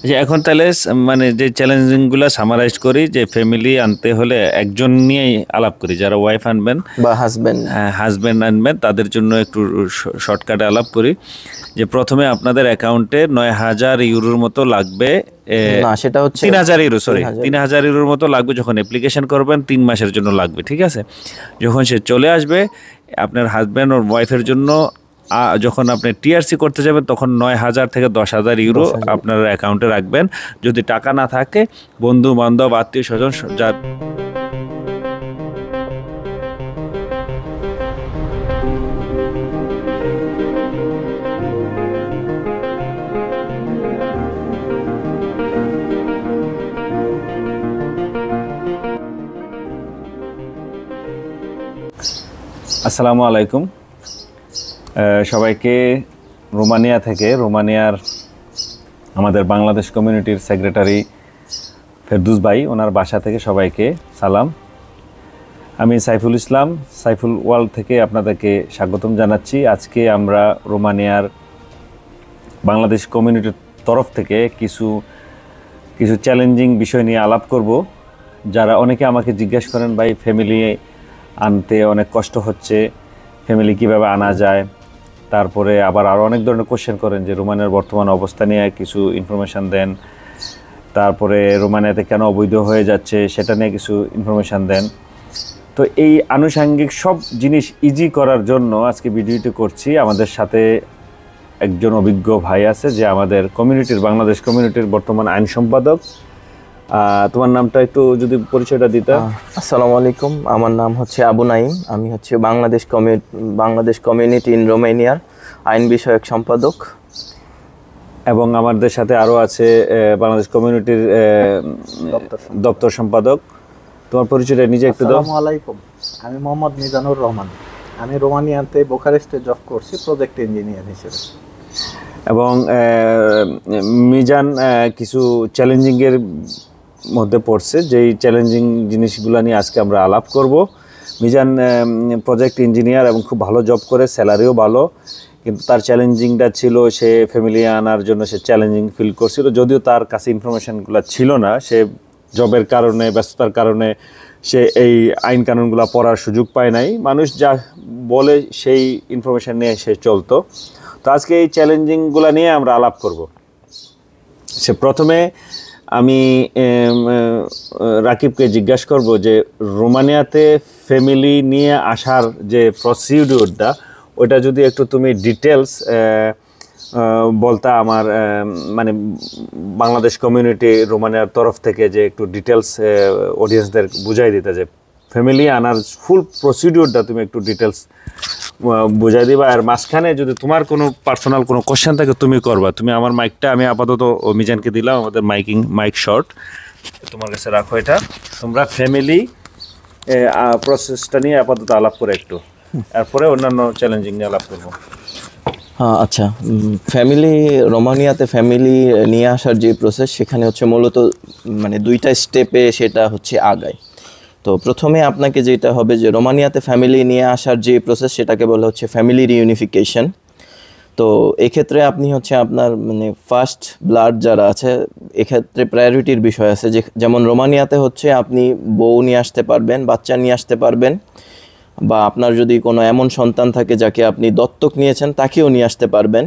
যে এখন তাহলে মানে যে চ্যালেঞ্জিংগুলো সামারাইজ করি, যে ফ্যামিলি আনতে হলে একজন নিয়েই আলাপ করি, যারা ওয়াইফ আনবেন বা হাজবেন্ড। হাজব্যান্ড আনবেন তাদের জন্য একটু শর্টকাটে আলাপ করি। যে প্রথমে আপনাদের অ্যাকাউন্টে 9,000 ইউরোর মতো লাগবে। না, সেটা হচ্ছে 3,000 ইউরো, সরি 3,000। 3,000 ইউরোর মতো লাগবে যখন অ্যাপ্লিকেশন করবেন, 3 মাসের জন্য লাগবে, ঠিক আছে? যখন সে চলে আসবে আপনার হাজব্যান্ড ওর ওয়াইফের জন্য, যখন আপনি টিআরসি করতে যাবেন তখন 9,000 থেকে 10,000 ইউরো 10,000। আপনার অ্যাকাউন্টে রাখবেন। যদি টাকা না থাকে, বন্ধু বান্ধব আত্মীয় স্বজন যা আসসালামু আলাইকুম সবাইকে। রোমানিয়া থেকে, রোমানিয়ার আমাদের বাংলাদেশ কমিউনিটির সেক্রেটারি ফেরদৌস ভাই, ওনার বাসা থেকে সবাইকে সালাম। আমি সাইফুল ইসলাম, সাইফুল ওয়ার্ল্ড থেকে আপনাদেরকে স্বাগতম জানাচ্ছি। আজকে আমরা রোমানিয়ার বাংলাদেশ কমিউনিটির তরফ থেকে কিছু চ্যালেঞ্জিং বিষয় নিয়ে আলাপ করব। যারা অনেকে আমাকে জিজ্ঞেস করেন, ভাই ফ্যামিলি আনতে অনেক কষ্ট হচ্ছে, ফ্যামিলি কিভাবে আনা যায়, তারপরে আবার আরও অনেক ধরনের কোশ্চেন করেন যে রোমানিয়ার বর্তমান অবস্থা নিয়ে কিছু ইনফরমেশান দেন, তারপরে রোমানিয়াতে কেন অবৈধ হয়ে যাচ্ছে সেটা নিয়ে কিছু ইনফরমেশান দেন। তো এই আনুষাঙ্গিক সব জিনিস ইজি করার জন্য আজকে ভিডিওটি করছি। আমাদের সাথে একজন অভিজ্ঞ ভাই আছে, যে আমাদের কমিউনিটির, বাংলাদেশ কমিউনিটির বর্তমান আইন সম্পাদক। তোমার নামটা একটু যদি পরিচয়টা দিতে। আসসালামু আলাইকুম, আমার নাম হচ্ছে আবু নাইম। আমি হচ্ছে বাংলাদেশ কমিউনিটি ইন রোমানিয়ার আইন বিষয়ক সম্পাদক। এবং আমাদের সাথে আরও আছে বাংলাদেশ কমিউনিটির দপ্তর সম্পাদক। তোমার পরিচয়টা নিজে একটু দাও। আসসালামু আলাইকুম, আমি মোহাম্মদ মিজানুর রহমান। আমি রোমানিয়াতে বুখারেস্টে জব করছি প্রজেক্ট ইঞ্জিনিয়ার হিসেবে। এবং মিজান কিছু চ্যালেঞ্জিংয়ের মধ্যে পড়ছে, যেই চ্যালেঞ্জিং জিনিসগুলো নিয়ে আজকে আমরা আলাপ করব। মিজান প্রজেক্ট ইঞ্জিনিয়ার এবং খুব ভালো জব করে, স্যালারিও ভালো, কিন্তু তার চ্যালেঞ্জিংটা ছিল সে ফ্যামিলি আনার জন্য সে চ্যালেঞ্জিং ফিল করছিল। যদিও তার কাছে ইনফরমেশানগুলো ছিল না, সে জবের কারণে, ব্যস্ততার কারণে সে এই আইন কানুনগুলো পড়ার সুযোগ পায় নাই। মানুষ যা বলে সেই ইনফরমেশান নিয়ে সে চলতো। তো আজকে এই চ্যালেঞ্জিংগুলো নিয়ে আমরা আলাপ করব। সে প্রথমে আমি রাকিবকে জিজ্ঞাসা করব যে রোমানিয়াতে ফ্যামিলি নিয়ে আসার যে প্রসিডিউরটা, ওটা যদি একটু তুমি ডিটেলস বলতা আমার, মানে বাংলাদেশ কমিউনিটি রোমানিয়ার তরফ থেকে যে একটু ডিটেলস অডিয়েন্সদের বুঝাই দিতে, যে ফ্যামিলি আনার ফুল প্রসিডিউরটা তুমি একটু ডিটেলস বুঝাই দিবা। আর মাঝখানে যদি তোমার কোনো পার্সোনাল কোনো কোশ্চেন থাকে তুমি করবা। তুমি আমার মাইকটা আমি আপাতত মিজানকে দিলাম, আমাদের মাইক শর্ট তোমার কাছে রাখো। এটা তোমরা ফ্যামিলি প্রসেসটা নিয়ে আপাতত আলাপ করে একটু, এরপরে অন্যান্য চ্যালেঞ্জিং নিয়ে আলাপ করবো। হ্যাঁ, আচ্ছা। রোমানিয়াতে ফ্যামিলি নিয়ে আসার যে প্রসেস, সেখানে হচ্ছে মূলত মানে দুইটা স্টেপে সেটা হচ্ছে আগায়। তো প্রথমে আপনাকে যেটা হবে, যে রোমানিয়াতে ফ্যামিলি নিয়ে আসার যে প্রসেস, সেটাকে বলা হচ্ছে ফ্যামিলি রিউনিফিকেশন। তো এক্ষেত্রে আপনি হচ্ছে আপনার মানে ফার্স্ট ব্লাড যারা আছে, এক্ষেত্রে প্রায়োরিটির বিষয় আছে। যেমন রোমানিয়াতে হচ্ছে আপনি বউ নিয়ে আসতে পারবেন, বাচ্চা নিয়ে আসতে পারবেন, বা আপনার যদি কোনো এমন সন্তান থাকে যাকে আপনি দত্তক নিয়েছেন তাকেও নিয়ে আসতে পারবেন,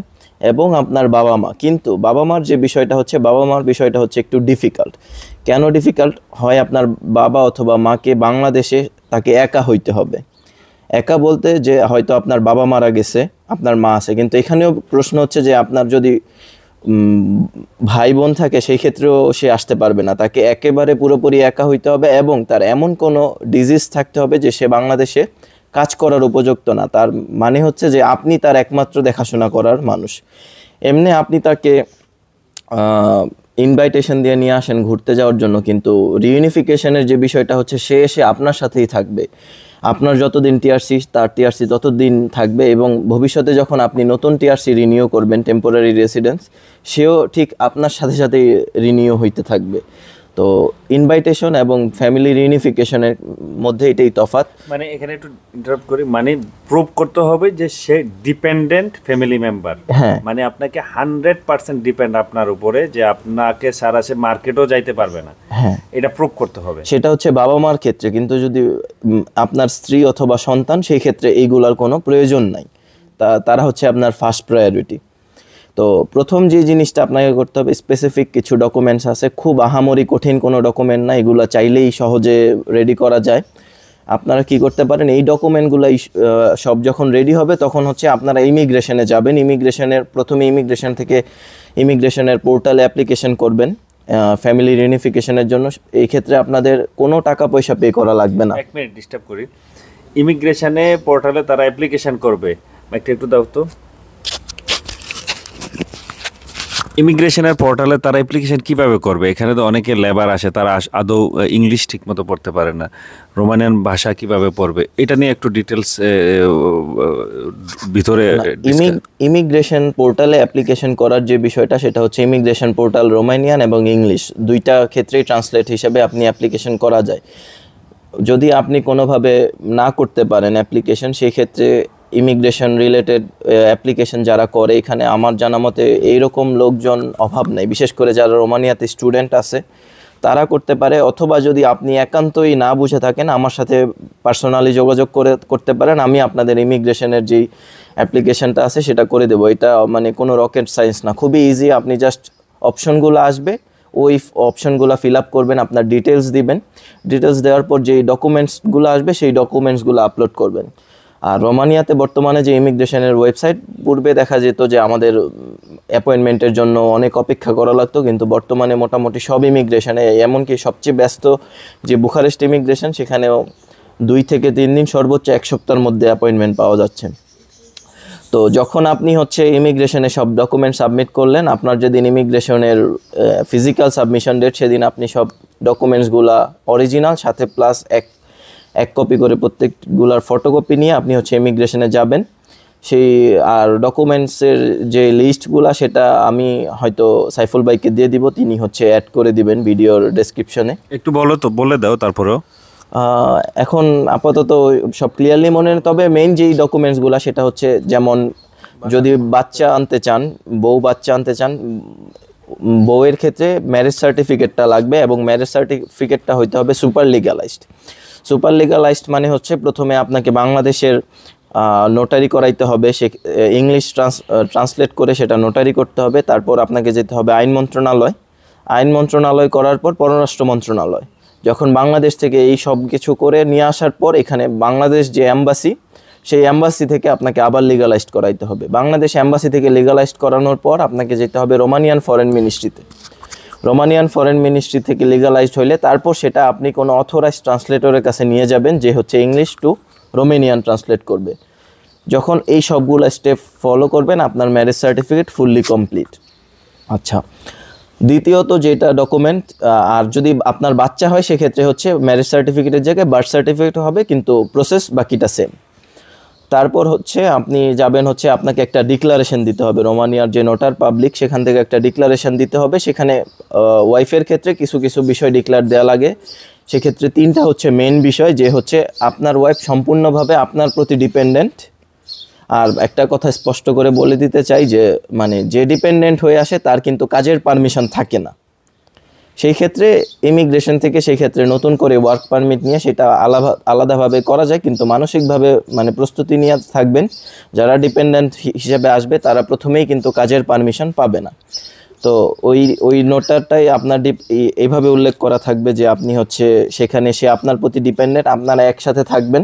এবং আপনার বাবা মা। কিন্তু বাবা মার যে বিষয়টা হচ্ছে, বাবা মার বিষয়টা হচ্ছে একটু ডিফিকাল্ট। কেন ডিফিকাল্ট হয়? আপনার বাবা অথবা মাকে বাংলাদেশে তাকে একা হইতে হবে। একা বলতে যে হয়তো আপনার বাবা মারা গেছে, আপনার মা আছে, কিন্তু এখানেও প্রশ্ন হচ্ছে যে আপনার যদি ভাই বোন থাকে সেই ক্ষেত্রেও সে আসতে পারবে না। তাকে একেবারে পুরোপুরি একা হইতে হবে, এবং তার এমন কোনো ডিজিজ থাকতে হবে যে সে বাংলাদেশে কাজ করার উপযুক্ত না। তার মানে হচ্ছে যে আপনি তার একমাত্র দেখাশোনা করার মানুষ। এমনি আপনি তাকে ইনভাইটেশন দিয়ে নিয়ে আসেন ঘুরতে যাওয়ার জন্য, কিন্তু রিইউনিফিকেশনের যে বিষয়টা হচ্ছে, সে এসে আপনার সাথেই থাকবে। আপনার যতদিন টিআরসি, তার টিআরসি ততদিন থাকবে, এবং ভবিষ্যতে যখন আপনি নতুন টিআরসি রিনিউ করবেন, টেম্পোরারি রেসিডেন্স, সেও ঠিক আপনার সাথে সাথেই রিনিউ হইতে থাকবে। তো ইনভাইটেশন এবং ফ্যামিলি রিউনিফিকেশনের মধ্যে এটাই তফাৎ। মানে এখানে একটু ইন্টারাপ্ট করি, মানে প্রুভ করতে হবে যে সে ডিপেন্ডেন্ট ফ্যামিলি মেম্বার। হ্যাঁ, মানে আপনাকে 100% ডিপেন্ড আপনার উপরে, যে আপনাকে সারা সে মার্কেটও যাইতে পারবে না। হ্যাঁ, এটা প্রুভ করতে হবে। সেটা হচ্ছে বাবা মার ক্ষেত্রে, কিন্তু যদি আপনার স্ত্রী অথবা সন্তান, সেই ক্ষেত্রে এইগুলার কোনো প্রয়োজন নাই। তারা হচ্ছে আপনার ফার্স্ট প্রায়োরিটি। তো প্রথম যে জিনিসটা আপনাকে করতে হবে, স্পেসিফিক কিছু ডকুমেন্টস আছে, খুব আহামরি কঠিন কোনো ডকুমেন্ট না, এগুলো চাইলেই সহজে রেডি করা যায়। আপনারা কি করতে পারেন, এই ডকুমেন্টগুলো সব যখন রেডি হবে তখন হচ্ছে আপনারা ইমিগ্রেশনে যাবেন। প্রথমে ইমিগ্রেশন থেকে ইমিগ্রেশনের পোর্টালে অ্যাপ্লিকেশন করবেন ফ্যামিলি রিউনিফিকেশনের জন্য। এই ক্ষেত্রে আপনাদের কোনো টাকা পয়সা পে করা লাগবে না। এক মিনিট ডিস্টার্ব করি, ইমিগ্রেশনে পোর্টালে তারা অ্যাপ্লিকেশন করবে, একটু দাও তো। ইমিগ্রেশনের পোর্টালে তারা অ্যাপ্লিকেশন কিভাবে করবে? এখানে তো অনেকে লেবার আসে, তারা আদৌ ইংলিশ ঠিকমতো পড়তে পারে না, রোমানিয়ান ভাষা কিভাবে পড়বে, এটা নিয়ে একটু ডিটেলস ভিতরে। ইমিগ্রেশন পোর্টালে অ্যাপ্লিকেশন করার যে বিষয়টা, সেটা হচ্ছে ইমিগ্রেশন পোর্টাল রোমানিয়ান এবং ইংলিশ দুইটা ক্ষেত্রেই ট্রান্সলেট হিসেবে আপনি অ্যাপ্লিকেশন করা যায়। যদি আপনি কোনোভাবে না করতে পারেন অ্যাপ্লিকেশন, সেই ক্ষেত্রে ইমিগ্রেশন রিলেটেড অ্যাপ্লিকেশন যারা করে, এখানে আমার জানা মতে এইরকম লোকজন অভাব নেই, বিশেষ করে যারা রোমানিয়াতে স্টুডেন্ট আছে তারা করতে পারে। অথবা যদি আপনি একান্তই না বুঝে থাকেন, আমার সাথে পার্সোনালি যোগাযোগ করতে পারেন, আমি আপনাদের ইমিগ্রেশনের যেই অ্যাপ্লিকেশনটা আছে সেটা করে দেবো। এটা মানে কোনো রকেট সায়েন্স না, খুবই ইজি। আপনি জাস্ট অপশনগুলো আসবে, ওই অপশনগুলো ফিল আপ করবেন, আপনার ডিটেলস দিবেন, ডিটেলস দেওয়ার পর যেই ডকুমেন্টসগুলো আসবে সেই ডকুমেন্টসগুলো আপলোড করবেন। আর রোমানিয়াতে বর্তমানে যে ইমিগ্রেশনের ওয়েবসাইট, পূর্বে দেখা যেত যে আমাদের অ্যাপয়েন্টমেন্টের জন্য অনেক অপেক্ষা করা লাগতো, কিন্তু বর্তমানে মোটামুটি সব ইমিগ্রেশনে, এমনকি সবচেয়ে ব্যস্ত যে বুখারেস্ট ইমিগ্রেশন, সেখানেও 2 থেকে 3 দিন, সর্বোচ্চ 1 সপ্তাহের মধ্যে অ্যাপয়েন্টমেন্ট পাওয়া যাচ্ছে। তো যখন আপনি হচ্ছে ইমিগ্রেশনে সব ডকুমেন্ট সাবমিট করলেন, আপনার যেদিন ইমিগ্রেশনের ফিজিক্যাল সাবমিশন ডেট, সেদিন আপনি সব ডকুমেন্টসগুলা অরিজিনাল সাথে প্লাস এক কপি করে প্রত্যেকগুলার ফটোকপি নিয়ে আপনি হচ্ছে ইমিগ্রেশনে যাবেন। আর ডকুমেন্টসের যে লিস্টগুলা, সেটা আমি হয়তো সাইফুল ভাইকে দিয়ে দিব, তিনি হচ্ছে অ্যাড করে দিবেন ভিডিওর ডেসক্রিপশনে। একটু বলে দাও তারপরেও। এখন আপাতত সব ক্লিয়ারলি মনে নেই, তবে মেইন যেই ডকুমেন্টসগুলো সেটা হচ্ছে, যেমন যদি বাচ্চা আনতে চান, বাচ্চা আনতে চান, বউয়ের ক্ষেত্রে ম্যারেজ সার্টিফিকেটটা লাগবে, এবং ম্যারেজ সার্টিফিকেটটা হইতে হবে সুপার লিগালাইজড। মানে হচ্ছে প্রথমে আপনাকে বাংলাদেশের নোটারি করাইতে হবে, সে ইংলিশ ট্রান্সলেট করে সেটা নোটারি করতে হবে। তারপর আপনাকে যেতে হবে আইন মন্ত্রণালয় করার পর পররাষ্ট্র মন্ত্রণালয়। যখন বাংলাদেশ থেকে এই সব কিছু করে নিয়ে আসার পর, এখানে বাংলাদেশ যে অ্যাম্বাসি, সেই অ্যাম্বাসি থেকে আপনাকে আবার লিগালাইজড করাইতে হবে। বাংলাদেশ অ্যাম্বাসি থেকে লিগালাইজড করানোর পর আপনাকে যেতে হবে রোমানিয়ান ফরেন মিনিস্ট্রি থেকে লিগালাইজড হইলে তারপর সেটা আপনি কোনো অথরাইজড ট্রান্সলেটরের কাছে নিয়ে যাবেন, যে হচ্ছে ইংলিশ টু রোমানিয়ান ট্রান্সলেট করবে। যখন এই সবগুলো স্টেপ ফলো করবেন, আপনার ম্যারেজ সার্টিফিকেট ফুললি কমপ্লিট। আচ্ছা, দ্বিতীয়ত যেটা ডকুমেন্ট, আর যদি আপনার বাচ্চা হয় সেক্ষেত্রে হচ্ছে ম্যারেজ সার্টিফিকেটের জায়গায় বার্থ সার্টিফিকেট হবে, কিন্তু প্রসেস বাকিটা সেম। তারপর হচ্ছে আপনি যাবেন, হচ্ছে আপনাকে একটা ডিক্লারেশন দিতে হবে, রোমানিয়ার যে নোটার পাবলিক, সেখান থেকে একটা ডিক্লারেশন দিতে হবে। সেখানে ওয়াইফের ক্ষেত্রে কিছু বিষয় ডিক্লার দেওয়া লাগে। সেক্ষেত্রে 3টা হচ্ছে মেন বিষয়, যে হচ্ছে আপনার ওয়াইফ সম্পূর্ণভাবে আপনার প্রতি ডিপেন্ডেন্ট। আর একটা কথা স্পষ্ট করে বলে দিতে চাই, যে মানে যে ডিপেন্ডেন্ট হয়ে আসে তার কিন্তু কাজের পারমিশন থাকে না। সেই ক্ষেত্রে ইমিগ্রেশন থেকে সেই ক্ষেত্রে নতুন করে ওয়ার্ক পারমিট নিয়ে সেটা আলাদাভাবে করা যায়, কিন্তু মানসিকভাবে মানে প্রস্তুতি নিয়ে থাকবেন, যারা ডিপেন্ডেন্ট হিসেবে আসবে তারা প্রথমেই কিন্তু কাজের পারমিশন পাবে না। তো ওই নোটারটাই আপনার এইভাবে উল্লেখ করা থাকবে যে আপনি হচ্ছে সেখানে সে আপনার প্রতি ডিপেন্ডেন্ট, আপনারা একসাথে থাকবেন,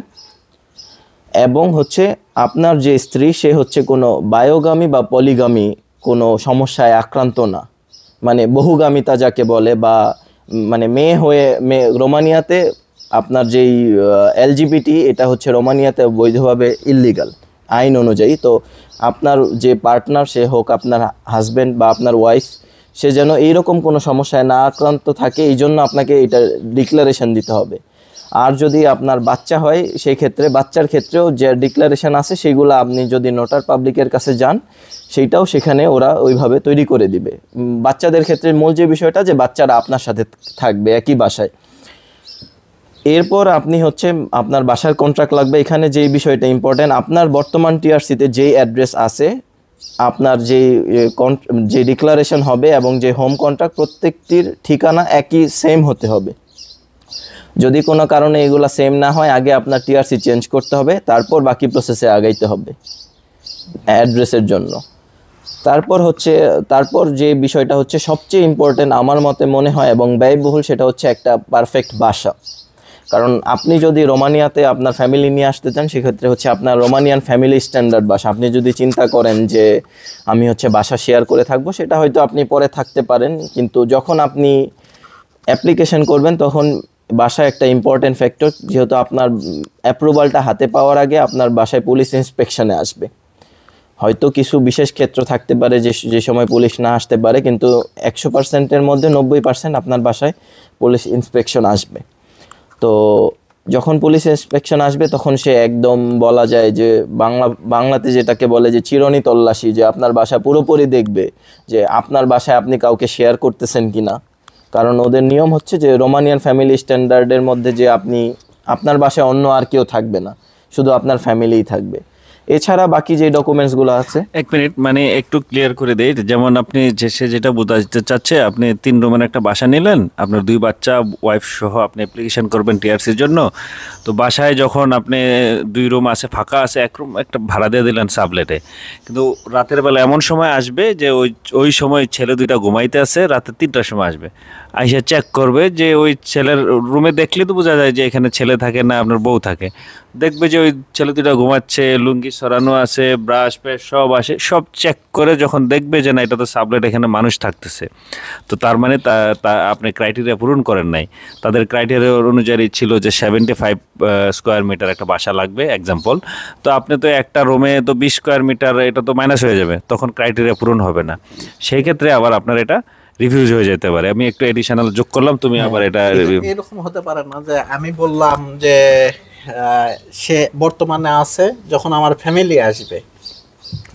এবং হচ্ছে আপনার যে স্ত্রী সে হচ্ছে কোনো বায়োগামী বা পলিগামী কোনো সমস্যায় আক্রান্ত না, মানে বহুগামিতা যাকে বলে, বা মানে রোমানিয়াতে আপনার যেই এলজিবিটি, এটা হচ্ছে রোমানিয়াতে বৈধভাবে ইল্লিগাল আইন অনুযায়ী। তো আপনার যে পার্টনার, সে হোক আপনার হাজব্যান্ড বা আপনার ওয়াইফ, সে যেন এইরকম কোনো সমস্যায় না আক্রান্ত থাকে, এই জন্য আপনাকে এটা ডিক্লারেশন দিতে হবে। আর যদি আপনার বাচ্চা হয় সেই ক্ষেত্রে বাচ্চার ক্ষেত্রেও যে ডিক্লারেশন আছে সেগুলো আপনি যদি নোটার পাবলিকের কাছে যান সেইটাও সেখানে ওরা ওইভাবে তৈরি করে দিবে। বাচ্চাদের ক্ষেত্রে মূল যে বিষয়টা যে বাচ্চারা আপনার সাথে থাকবে একই বাসায়। এরপর আপনি হচ্ছে আপনার বাসার কন্ট্রাক্ট লাগবে। এখানে যেই বিষয়টা ইম্পর্টেন্ট, আপনার বর্তমান টিআরসিতে যেই অ্যাড্রেস আছে, আপনার যে ডিক্লারেশন হবে এবং যে হোম কন্ট্রাক্ট প্রত্যেকটির ঠিকানা একই সেম হতে হবে। যদি কোনো কারণে এগুলো সেম না হয় আগে আপনার টিআরসি চেঞ্জ করতে হবে, তারপর বাকি প্রসেসে আগাইতে হবে অ্যাড্রেসের জন্য। তারপর যে বিষয়টা হচ্ছে সবচেয়ে ইম্পর্টেন্ট আমার মতে মনে হয় এবং ব্যয়বহুল, সেটা হচ্ছে একটা পারফেক্ট বাসা। কারণ আপনি যদি রোমানিয়াতে আপনার ফ্যামিলি নিয়ে আসতে চান সেক্ষেত্রে হচ্ছে আপনার রোমানিয়ান ফ্যামিলি স্ট্যান্ডার্ড বাসা। আপনি যদি চিন্তা করেন যে আমি হচ্ছে বাসা শেয়ার করে থাকবো, সেটা হয়তো আপনি পরে থাকতে পারেন, কিন্তু যখন আপনি অ্যাপ্লিকেশন করবেন তখন বাসা একটা ইম্পর্টেন্ট ফ্যাক্টর, যেহেতু আপনার অ্যাপ্রুভালটা হাতে পাওয়ার আগে আপনার বাসায় পুলিশ ইন্সপেকশনে আসবে। হয়তো কিছু বিশেষ ক্ষেত্র থাকতে পারে যে সময় পুলিশ না আসতে পারে, কিন্তু 100%-এর মধ্যে 90% আপনার বাসায় পুলিশ ইন্সপেকশন আসবে। তো যখন পুলিশ ইন্সপেকশন আসবে তখন সে একদম বলা যায় যে বাংলাতে যেটাকে বলে যে চিরুনি তল্লাশি, যে আপনার বাসা পুরোপুরি দেখবে যে আপনার বাসায় আপনি কাউকে শেয়ার করতেছেন কিনা। কারণ ওদের নিয়ম হচ্ছে যে রোমানিয়ান ফ্যামিলি স্ট্যান্ডার্ডের মধ্যে যে আপনার বাসায় অন্য আর কেউ থাকবে না, শুধু আপনার ফ্যামিলিই থাকবে। এছাড়া বাকি যে ডকুমেন্টসগুলো আছে, এক মিনিট, মানে একটু ক্লিয়ার করে দেই। যেমন আপনি সে যেটা বোঝাতে চাচ্ছে, আপনি 3 রুমের একটা বাসা নিলেন, আপনার 2 বাচ্চা ওয়াইফ সহ আপনি অ্যাপ্লিকেশন করবেন টিআরসির জন্য। তো বাসায় যখন আপনি 2 রুম আছে, ফাঁকা আছে, 1 রুম একটা ভাড়া দিয়ে দিলেন সাবলেটে, কিন্তু রাতের বেলা এমন সময় আসবে যে ওই সময় ছেলে 2টা ঘুমাইতে আছে, রাতে 3টার সময় আসবে, আইসা চেক করবে যে ওই ছেলের রুমে দেখলে তো বোঝা যায় যে এখানে ছেলে থাকে না আপনার বউ থাকে। দেখবে যে ওই ছেলে 2টা ঘুমাচ্ছে, লুঙ্গি সরানো আছে, ব্রাশ পেস্ট সব আসে, সব চেক করে যখন দেখবে যে না এটা তো সাবলেট, এখানে মানুষ থাকতেছে, তো তার মানে আপনি ক্রাইটেরিয়া পূরণ করেন নাই। তাদের ক্রাইটেরিয়া অনুযায়ী ছিল যে 75 স্কোয়ার মিটার একটা বাসা লাগবে এক্সাম্পল। তো আপনি তো একটা রুমে তো 20 স্কোয়ার মিটার, এটা তো মাইনাস হয়ে যাবে, তখন ক্রাইটেরিয়া পূরণ হবে না। সেই ক্ষেত্রে আবার আপনার এটা রিভিউজ হয়ে যেতে পারে। আমি একটু এডিশনাল যোগ করলাম, তুমি আবার এটা এরকম হতে পারে না যে আমি বললাম যে সে বর্তমানে আছে, যখন আমার ফ্যামিলি আসবে,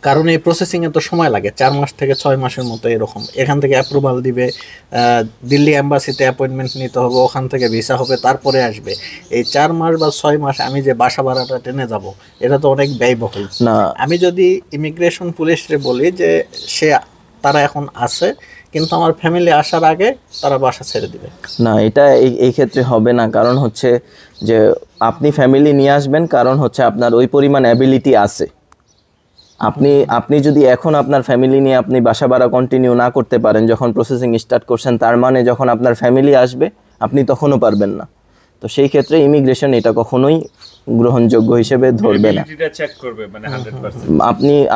কারণ এই প্রসেসিং এ তো সময় লাগে 4 মাস থেকে 6 মাসের মতো এরকম। এখান থেকে অ্যাপ্রুভাল দিবে, দিল্লি এম্বাসিতে অ্যাপয়েন্টমেন্ট নিতে হবে, ওখান থেকে ভিসা হবে, তারপরে আসবে। এই 4 মাস বা 6 মাস আমি যে বাসা ভাড়াটা টেনে যাব, এটা তো অনেক ব্যয়বহুল না আমি যদি ইমিগ্রেশন পুলিশরে বলি যে তারা এখন আছে, কিন্তু আমার ফ্যামিলি আসার আগে তারা বাসা ছেড়ে দিবে, না, এটা এই ক্ষেত্রে হবে না। কারণ হচ্ছে যে আপনি ফ্যামিলি নিয়ে আসবেন, কারণ হচ্ছে আপনার ওই পরিমাণ অ্যাবিলিটি আছে। আপনি যদি এখন আপনার ফ্যামিলি নিয়ে আপনি বাসা ভাড়া কন্টিনিউ না করতে পারেন যখন প্রসেসিং স্টার্ট করছেন, তার মানে যখন আপনার ফ্যামিলি আসবে আপনি তখনও পারবেন না। তো সেই ক্ষেত্রে ইমিগ্রেশন এটা কখনোই গ্রহণযোগ্য হিসেবে ধরবে না।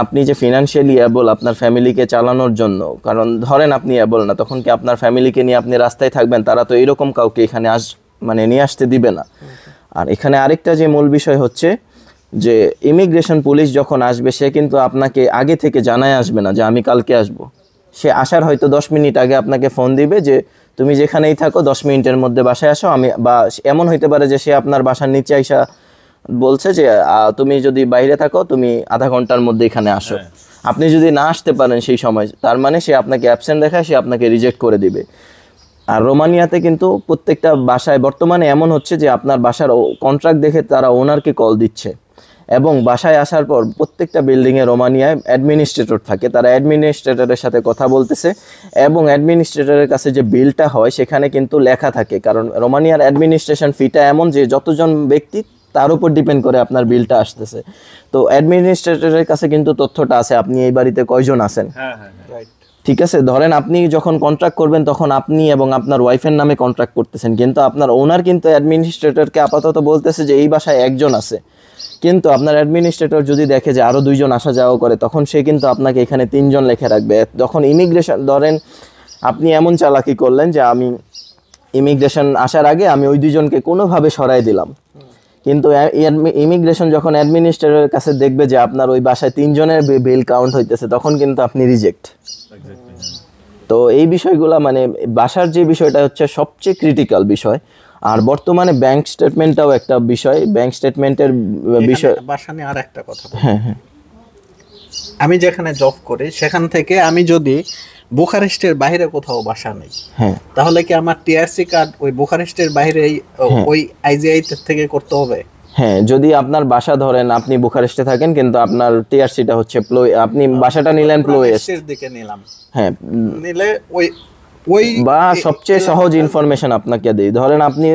আপনি যে ফিনান্সিয়ালি অ্যাবল আপনার ফ্যামিলিকে চালানোর জন্য, কারণ ধরেন আপনি অ্যাবল না, তখন কি আপনার ফ্যামিলিকে নিয়ে আপনি রাস্তায় থাকবেন? তারা তো এইরকম কাউকে এখানে নিয়ে আসতে দিবে না। আর এখানে আরেকটা যে মূল বিষয় হচ্ছে যে ইমিগ্রেশন পুলিশ যখন আসবে সে কিন্তু আপনাকে আগে থেকে জানায় আসবে না যে আমি কালকে আসব। সে আসার হয়তো 10 মিনিট আগে আপনাকে ফোন দিবে যে তুমি যেখানেই থাকো 10 মিনিটের মধ্যে বাসায় আসো। বা এমন হইতে পারে যে সে আপনার বাসার নিচে আইসা বলছে যে তুমি যদি বাইরে থাকো তুমি আধা ঘন্টার মধ্যে এখানে আসো। আপনি যদি না আসতে পারেন সেই সময়, তার মানে সে আপনাকে অ্যাবসেন্ট দেখায়, সে আপনাকে রিজেক্ট করে দিবে। আর রোমানিয়াতে কিন্তু প্রত্যেকটা বাসায় বর্তমানে এমন হচ্ছে যে আপনার বাসার কন্ট্রাক্ট দেখে তারা ওনারকে কল দিচ্ছে, এবং বাসায় আসার পর প্রত্যেকটা বিল্ডিংয়ে রোমানিয়ায় অ্যাডমিনিস্ট্রেটর থাকে, তারা অ্যাডমিনিস্ট্রেটরের সাথে কথা বলতেছে, এবং অ্যাডমিনিস্ট্রেটরের কাছে যে বিলটা হয় সেখানে কিন্তু লেখা থাকে। কারণ রোমানিয়ার অ্যাডমিনিস্ট্রেশন ফিটা এমন যে যতজন ব্যক্তি তার উপর ডিপেন্ড করে আপনার বিলটা আসতেছে। তো অ্যাডমিনিস্ট্রেটরের কাছে কিন্তু তথ্যটা আছে আপনি এই বাড়িতে কয়জন আছেন। ঠিক আছে, ধরেন আপনি যখন কন্ট্রাক্ট করবেন তখন আপনি এবং আপনার ওয়াইফের নামে কন্ট্রাক্ট করতেছেন, কিন্তু আপনার ওনার কিন্তু অ্যাডমিনিস্ট্রেটরকে আপাতত বলতেছে যে এই বাসায় একজন আছে, কিন্তু আপনার অ্যাডমিনিস্ট্রেটর যদি দেখে যে আরও 2 জন আসা যাওয়া করে, তখন সে কিন্তু আপনাকে এখানে 3 জন লিখে রাখবে। তখন ইমিগ্রেশন, ধরেন আপনি এমন চালাকি করলেন যে আমি ইমিগ্রেশন আসার আগে আমি ওই 2 জনকে কোনোভাবে সরাই দিলাম, কিন্তু ইমিগ্রেশন যখন অ্যাডমিনিস্ট্রেটরের কাছে দেখবে যে আপনার ওই বাসায় 3 জনের বিল কাউন্ট হইতেছে, তখন কিন্তু আপনি রিজেক্ট। তো এই বিষয়গুলো মানে বাসার যে বিষয়টা হচ্ছে সবচেয়ে ক্রিটিক্যাল বিষয়। আর বর্তমানে ব্যাংক স্টেটমেন্টটাও একটা বিষয়, ব্যাংক স্টেটমেন্টের বিষয়। বাসা নিয়ে আর একটা কথা বলি। আমি যেখানে জব করি সেখান থেকে আমি যদি বুখারেস্টের বাইরে কোথাও বাসা নেই, তাহলে কি আমার টিআরসি কার্ড ওই বুখারেস্টের বাইরে ওই আইজিআই থেকে করতে হবে? হ্যাঁ, যদি আপনার বাসা ধরেন আপনি বুখারেস্টে থাকেন কিন্তু আপনার টিআরসিটা হচ্ছে আপনি বাসাটা নিলেন প্লোয়েস্টের দিকে নিলাম, হ্যাঁ নিলে ওই বা সবচেয়ে সহজ ইনফরমেশন আপনাকে দেই, ধরেন আপনি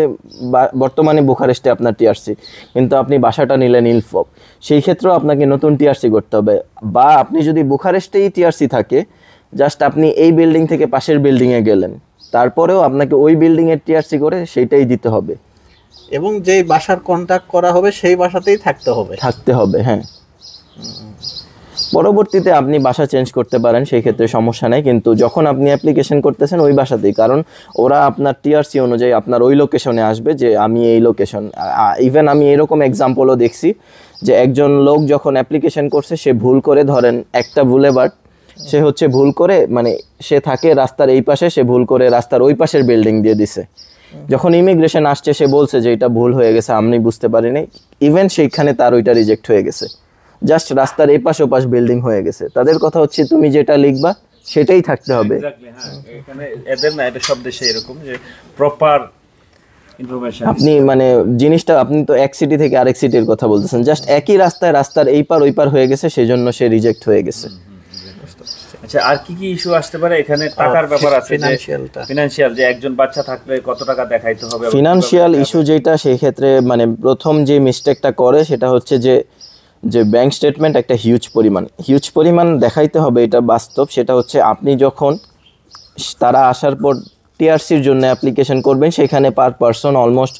বর্তমানে বুখারেস্টে আপনার টিআরসি কিন্তু আপনি বাসাটা নিলেন ইলফব, সেই ক্ষেত্রেও আপনাকে নতুন টিআরসি করতে হবে। বা আপনি যদি বুখারেস্টেই টিআরসি থাকে, জাস্ট আপনি এই বিল্ডিং থেকে পাশের বিল্ডিংয়ে গেলেন, তারপরেও আপনাকে ওই বিল্ডিংয়ের টিআরসি করে সেইটাই দিতে হবে এবং যেই বাসার কন্ট্যাক্ট করা হবে সেই বাসাতেই থাকতে হবে। হ্যাঁ, পরবর্তীতে আপনি বাসা চেঞ্জ করতে পারেন, সেই ক্ষেত্রে সমস্যা নেই, কিন্তু যখন আপনি অ্যাপ্লিকেশন করতেছেন ওই বাসাতেই, কারণ ওরা আপনার টিআরসি অনুযায়ী আপনার ওই লোকেশনে আসবে যে আমি এই লোকেশন। ইভেন আমি এরকম এক্সাম্পলও দেখছি যে একজন লোক যখন অ্যাপ্লিকেশন করছে সে ভুল করে, ধরেন একটা বুলেভার্ড, সে হচ্ছে ভুল করে মানে সে থাকে রাস্তার এই পাশে, সে ভুল করে রাস্তার ওই পাশের বিল্ডিং দিয়ে দিছে। যখন ইমিগ্রেশন আসছে সে বলছে যে এটা ভুল হয়ে গেছে, আমি বুঝতে পারিনি, ইভেন সেইখানে তার ওইটা রিজেক্ট হয়ে গেছে, জাস্ট রাস্তার এই পাশ ও পাশ বিল্ডিং হয়ে গেছে। তাদের কথা হচ্ছে তুমি যেটা লিখবা সেটাই থাকতে হবে। এখানে এদের না, এটা সব দেশে এরকম যে প্রপার ইনফরমেশন। আপনি মানে জিনিসটা, আপনি তো এক সিটি থেকে আরেক সিটির কথা বলতেছেন, জাস্ট একই রাস্তায় রাস্তার এই পার ওই পার হয়ে গেছে, সেই জন্য সে রিজেক্ট হয়ে গেছে। আচ্ছা, আর কি কি ইস্যু আসতে পারে এখানে? টাকার ব্যাপার আছে, ফিনান্সিয়াল, যে একজন বাচ্চা থাকলে কত টাকা দেখাইতে হবে, ফিনান্সিয়াল ইস্যু যেটা, সেই ক্ষেত্রে মানে প্রথম যে মিস্টেকটা করে সেটা হচ্ছে যে ব্যাংক স্টেটমেন্ট একটা হিউজ পরিমাণ দেখাইতে হবে, এটা বাস্তব। সেটা হচ্ছে আপনি যখন তারা আসার পর টিআরসির জন্য অ্যাপ্লিকেশন করবেন, সেখানে per person almost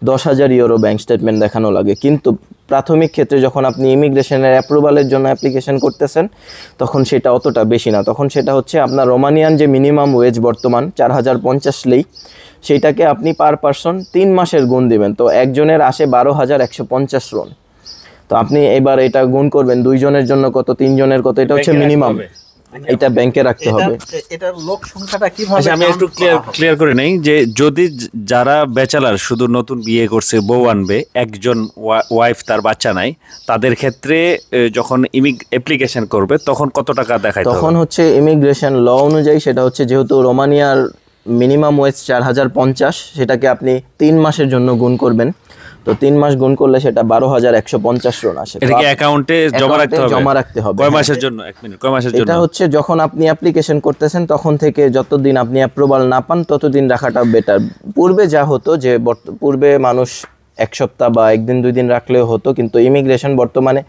10,000 euro bank statement দেখানো লাগে। কিন্তু প্রাথমিক ক্ষেত্রে যখন আপনি ইমিগ্রেশনের অ্যাপ্রুভালের জন্য অ্যাপ্লিকেশন করতেছেন তখন সেটা অতটা বেশি না, তখন সেটা হচ্ছে আপনার রোমানিয়ান যে মিনিমাম ওয়েজ বর্তমান 4,050 লেই, সেইটাকে আপনি পার পারসন 3 মাসের গুণ দিবেন। তো একজনের আসে 12,150 রন। তো আপনি এবার এটা গুণ করবেন 2 জনের জন্য কত, 3 জনের কত, এটা হচ্ছে মিনিমাম, এটা ব্যাংকে রাখতে হবে। এটার লোক সংখ্যাটা কিভাবে? আচ্ছা, আমি একটু ক্লিয়ার করে নেই যে যদি যারা ব্যাচেলার শুধু নতুন বিয়ে করছে, বউ আনবে, একজন ওয়াইফ, তার বাচ্চা নাই, তাদের ক্ষেত্রে যখন অ্যাপ্লিকেশন করবে তখন কত টাকা দেখায়? তখন হচ্ছে ইমিগ্রেশন ল অনুযায়ী সেটা হচ্ছে, যেহেতু রোমানিয়ার মিনিমাম ওয়েজ 4,050, সেটাকে আপনি 3 মাসের জন্য গুণ করবেন। তো 3 মাস গুণ করলে সেটা 12,150 রন আসে। এটাকে অ্যাকাউন্টে জমা রাখতে হবে। কয় মাসের জন্য? 1 মিনিট, কয় মাসের জন্য? এটা হচ্ছে যখন আপনি অ্যাপ্লিকেশন করতেছেন তখন থেকে যতদিন আপনি অ্যাপ্রুভাল না পান ততদিন রাখাটা বেটার। পূর্বে যা হতো যে পূর্বে মানুষ 1 সপ্তাহ বা 1 দিন 2 দিন রাখলেও হতো, কিন্তু ইমিগ্রেশন বর্তমানে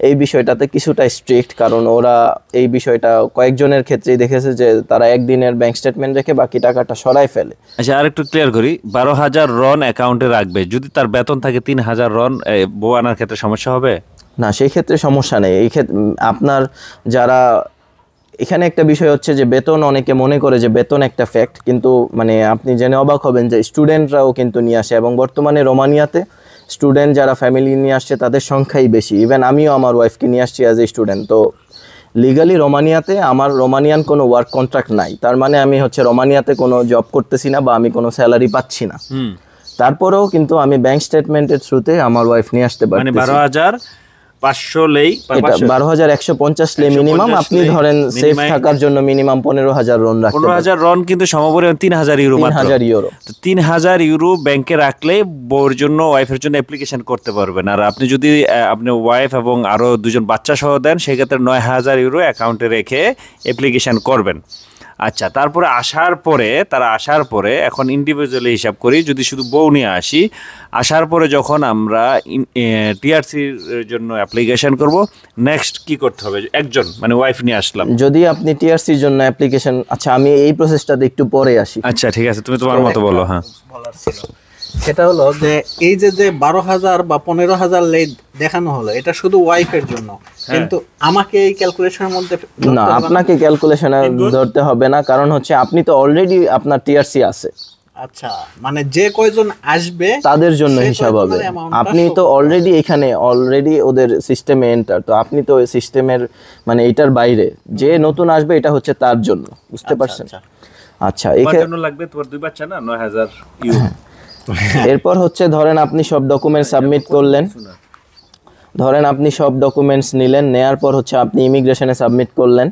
এই বিষয়টাতে কিছুটা স্ট্রিক্ট, কারণ ওরা এই বিষয়টা কয়েকজনের ক্ষেত্রেই দেখেছে যে তারা 1 দিনের ব্যাংক স্টেটমেন্ট রেখে বাকি টাকাটা সরাই ফেলে। আচ্ছা, আর একটু ক্লিয়ার করি, 12,000 রন অ্যাকাউন্টে রাখবে, যদি তার বেতন থাকে 3,000 রন, বউ আনার ক্ষেত্রে সমস্যা হবে না? সেই ক্ষেত্রে সমস্যা নেই। এই ক্ষেত্রে আপনার যারা, এখানে একটা বিষয় হচ্ছে যে বেতন, অনেকে মনে করে যে বেতন একটা ফ্যাক্ট, কিন্তু মানে আপনি জেনে অবাক হবেন যে স্টুডেন্টরাও কিন্তু নিয়ে আসে, এবং বর্তমানে রোমানিয়াতে স্টুডেন্ট যারা ফ্যামিলি নিয়ে আসছে তাদের সংখ্যাই বেশি। ইভেন আমিও আমার ওয়াইফকে নিয়ে আসছি অ্যাজ এ স্টুডেন্ট। তো লিগালি রোমানিয়াতে আমার রোমানিয়ান কোনো ওয়ার্ক কন্ট্রাক্ট নাই, তার মানে আমি হচ্ছে রোমানিয়াতে কোনো জব করতেছি না বা আমি কোনো স্যালারি পাচ্ছি না। তারপরেও কিন্তু আমি ব্যাংক স্টেটমেন্টের থ্রুতে আমার ওয়াইফ নিয়ে আসতে পারি। মানে 12,500 লেই, 12,150 লে মিনিমাম। আপনি ধরেন সেফ থাকার জন্য মিনিমাম 15,000 রন রাখতে পারেন। 15,000 রন কিন্তু সমপরিমাণ 3,000 ইউরো মাত্র। 3,000 ইউরো। তো 3,000 ইউরো ব্যাংকে রাখলে বউর জন্য, ওয়াইফের জন্য অ্যাপ্লিকেশন করতে পারবেন। আর আপনি যদি আপনি ওয়াইফ এবং আরো 2 জন বাচ্চা সহ দেন, সেক্ষেত্রে 9,000 ইউরো অ্যাকাউন্টে রেখে অ্যাপ্লিকেশন করবেন। আচ্ছা, তারপরে তারা আসার পরে এখন ইন্ডিভিজুয়ালি হিসাব করি, যদি শুধু বউ নিয়ে আসি, আসার পরে যখন আমরা টিআরসির জন্য অ্যাপ্লিকেশন করব, নেক্সট কি করতে হবে? একজন মানে ওয়াইফ নিয়ে আসলাম, যদি আপনি টিআরসির জন্য অ্যাপ্লিকেশন, আচ্ছা আমি এই প্রসেসটাতে একটু পরে আসি। আচ্ছা ঠিক আছে, তুমি তোমার মতো বলো। হ্যাঁ, সেটা হলো যে এই যে 12,000 বা 15,000 লেই দেখানো হলো, এটা শুধু ওয়াইফের জন্য, কিন্তু আমাকে এই ক্যালকুলেশনের মধ্যে না, আপনাকে ক্যালকুলেশনে ধরতে হবে না, কারণ হচ্ছে আপনি তো অলরেডি আপনার টিআরসি আছে। আচ্ছা, মানে যে কয়জন আসবে তাদের জন্য সে হিসাব হবে। কয়জনের amount-টা আপনি show তো করতে অলরেডি এখানে অলরেডি ওদের সিস্টেমে এন্টার, তো আপনি তো সিস্টেমের মানে এটার বাইরে, যে নতুন আসবে এটা হচ্ছে তার জন্য, বুঝতে পারছেন? আচ্ছা। আচ্ছা, তোমার জন্য লাগবে তোমার 2 বাচ্চা না 9000 ইউরো। এরপর হচ্ছে ধরেন আপনি সব ডকুমেন্ট সাবমিট করলেন, ধরেন আপনি সব ডকুমেন্টস নিলেন, নেয়ার পর হচ্ছে আপনি ইমিগ্রেশনে সাবমিট করলেন।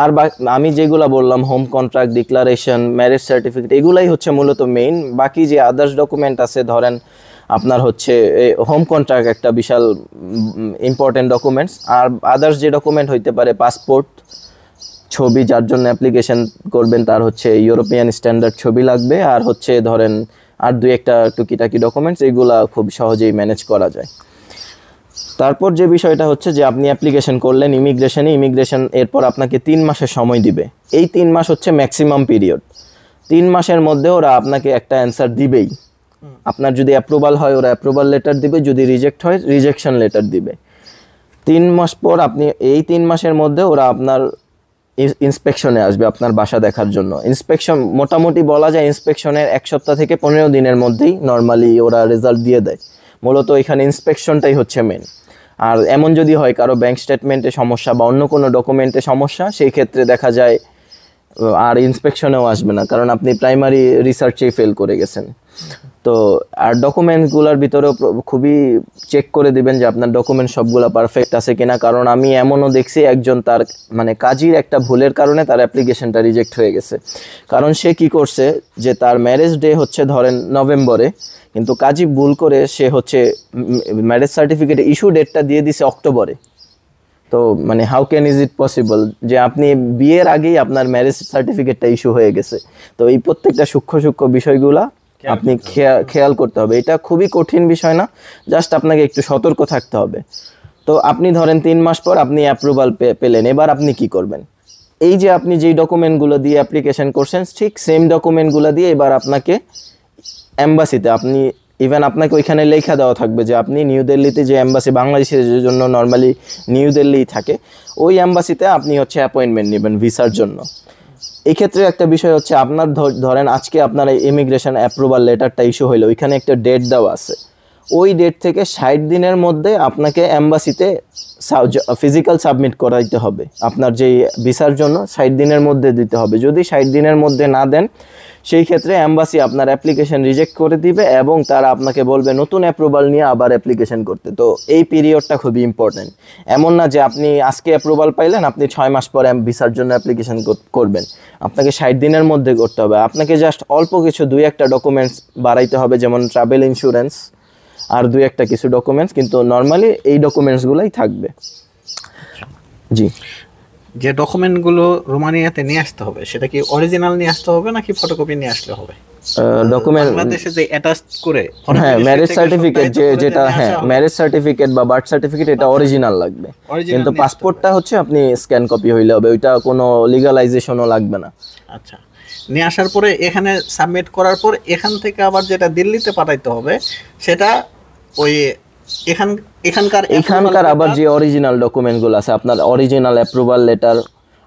আর আমি যেগুলো বললাম, home contract, declaration, marriage certificate, এগুলাই হচ্ছে মূলত মেইন। বাকি যে আদার্স ডকুমেন্ট আছে, ধরেন আপনার হচ্ছে হোম কন্ট্রাক্ট একটা বিশাল ইম্পর্টেন্ট ডকুমেন্টস। আর আদার্স যে ডকুমেন্ট হইতে পারে পাসপোর্ট, ছবি, যার জন্য অ্যাপ্লিকেশন করবেন তার হচ্ছে ইউরোপিয়ান স্ট্যান্ডার্ড ছবি লাগবে, আর হচ্ছে ধরেন আর 2-1টা টুকিটাকি ডকুমেন্টস, এগুলা খুব সহজেই ম্যানেজ করা যায়। তারপর যে বিষয়টা হচ্ছে যে আপনি অ্যাপ্লিকেশন করলেন ইমিগ্রেশন এরপর আপনাকে 3 মাসের সময় দিবে। এই 3 মাস হচ্ছে ম্যাক্সিমাম পিরিয়ড। 3 মাসের মধ্যে ওরা আপনাকে একটা অ্যান্সার দিবেই। আপনার যদি অ্যাপ্রুভাল হয় ওরা অ্যাপ্রুভাল লেটার দিবে, যদি রিজেক্ট হয় রিজেকশন লেটার দিবে। 3 মাস পর আপনি এই 3 মাসের মধ্যে ওরা আপনার ইন্সপেকশনে আসবে আপনার বাসা দেখার জন্য। ইন্সপেকশন মোটামুটি বলা যায় ইন্সপেকশনের 1 সপ্তাহ থেকে 15 দিনের মধ্যেই নর্মালি ওরা রেজাল্ট দিয়ে দেয়। মূলত এখানে ইন্সপেকশনটাই হচ্ছে মেন। আর এমন যদি হয় কারো ব্যাংক স্টেটমেন্টে সমস্যা বা অন্য কোনো ডকুমেন্টে সমস্যা, সেই ক্ষেত্রে দেখা যায় আর ইন্সপেকশনেও আসবে না, কারণ আপনি প্রাইমারি রিসার্চেই ফেল করে গেছেন। তো আর ডকুমেন্টগুলোর ভিতরেও খুবই চেক করে দিবেন যে আপনার ডকুমেন্ট সবগুলো পারফেক্ট আছে কিনা, কারণ আমি এমনও দেখছি একজন তার মানে কাজীর একটা ভুলের কারণে তার অ্যাপ্লিকেশনটা রিজেক্ট হয়ে গেছে। কারণ সে কি করছে যে তার ম্যারেজ ডে হচ্ছে ধরেন নভেম্বরে, কিন্তু কাজী ভুল করে সে হচ্ছে ম্যারেজ সার্টিফিকেট ইস্যু ডেটটা দিয়ে দিছে অক্টোবরে। তো মানে how can is it possible যে আপনি বিয়ের আগেই আপনার ম্যারেজ সার্টিফিকেটটা ইস্যু হয়ে গেছে? তো এই প্রত্যেকটা সূক্ষ্ম বিষয়গুলা আপনি খেয়াল করতে হবে। এটা খুবই কঠিন বিষয় না, জাস্ট আপনাকে একটু সতর্ক থাকতে হবে। তো আপনি ধরেন 3 মাস পর আপনি অ্যাপ্রুভাল পেলেন, এবার আপনি কি করবেন? এই যে আপনি যেই ডকুমেন্টগুলো দিয়ে অ্যাপ্লিকেশন করছেন ঠিক সেম ডকুমেন্টগুলো দিয়ে এবার আপনাকে এম্বাসিতে, আপনি ইভেন আপনাকে ওইখানে লেখা দেওয়া থাকবে যে আপনি নিউ দিল্লিতে যে এম্বাসি বাংলাদেশের জন্য নর্মালি নিউ দিল্লিই থাকে, ওই এম্বাসিতে আপনি হচ্ছে অ্যাপয়েন্টমেন্ট নেবেন ভিসার জন্য। এই ক্ষেত্রে একটা বিষয় হচ্ছে আপনার ধরেন আজকে আপনার ইমিগ্রেশন অ্যাপ্রুভাল লেটারটা ইস্যু হইলো, ওইখানে একটা ডেট দেওয়া আছে। ওই ডেট থেকে 60 দিনের মধ্যে আপনাকে এম্বাসিতে ফিজিক্যাল সাবমিট করাইতে হবে। আপনার যেই ভিসার জন্য 60 দিনের মধ্যে দিতে হবে। যদি 60 দিনের মধ্যে না দেন, সেই ক্ষেত্রে এম্বাসি আপনার অ্যাপ্লিকেশন রিজেক্ট করে দিবে এবং তারা আপনাকে বলবে নতুন অ্যাপ্রুভাল নিয়ে আবার অ্যাপ্লিকেশন করতে। তো এই পিরিয়ডটা খুবই ইম্পর্টেন্ট। এমন না যে আপনি আজকে অ্যাপ্রুভাল পাইলেন আপনি 6 মাস পরে ভিসার জন্য অ্যাপ্লিকেশন করবেন। আপনাকে 60 দিনের মধ্যে করতে হবে। আপনাকে জাস্ট অল্প কিছু 2-1টা ডকুমেন্টস বাড়াইতে হবে, যেমন ট্রাভেল ইন্স্যুরেন্স আর 2-1টা কিছু ডকুমেন্টস, কিন্তু নর্মালি এই ডকুমেন্টসগুলোই থাকবে। জি, যে ডকুমেন্টগুলো রোমানিয়াতে নিয়ে আসতে হবে সেটা কি অরিজিনাল নিয়ে আসতে হবে নাকি ফটোকপি নিয়ে আসলে হবে? ডকুমেন্ট বাংলাদেশে যে অ্যাটাচ করে হ্যাঁ ম্যারেজ সার্টিফিকেট যেটা হ্যাঁ ম্যারেজ সার্টিফিকেট বা বার্থ সার্টিফিকেট এটা অরিজিনাল লাগবে, কিন্তু পাসপোর্টটা হচ্ছে আপনি স্ক্যান কপি হইলে হবে, ওইটা কোনো লিগালাইজেশনও লাগবে না। আচ্ছা, নিয়ে আসার পরে এখানে সাবমিট করার পর এখান থেকে আবার যেটা দিল্লিতে পাঠাইতে হবে সেটা ওই এখানকার আবার যে অরিজিনাল ডকুমেন্টগুলো আছে আপনার অরিজিনাল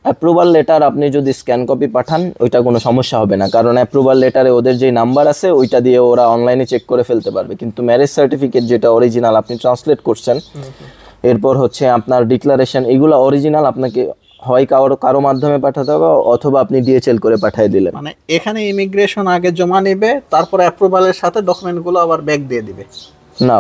অ্যাপ্রুভাল লেটার আপনি যদি স্ক্যান কপি পাঠান ওইটা কোনো সমস্যা হবে না, কারণ অ্যাপ্রুভাল লেটারে ওদের যে নাম্বার আছে ওইটা দিয়ে ওরা অনলাইনে চেক করে ফেলতে পারবে। কিন্তু ম্যারেজ সার্টিফিকেট যেটা অরিজিনাল আপনি ট্রান্সলেট করছেন, এরপর হচ্ছে আপনার ডিক্লারেশন, এগুলো অরিজিনাল আপনাকে হয় কারো মাধ্যমে পাঠাতে হবে অথবা আপনি ডিএচএল করে পাঠিয়ে দিলেন। মানে এখানে ইমিগ্রেশন আগে জমা নেবে, তারপরে অ্যাপ্রুভালের সাথে ডকুমেন্টগুলো আবার ব্যাক দিয়ে দিবে? না,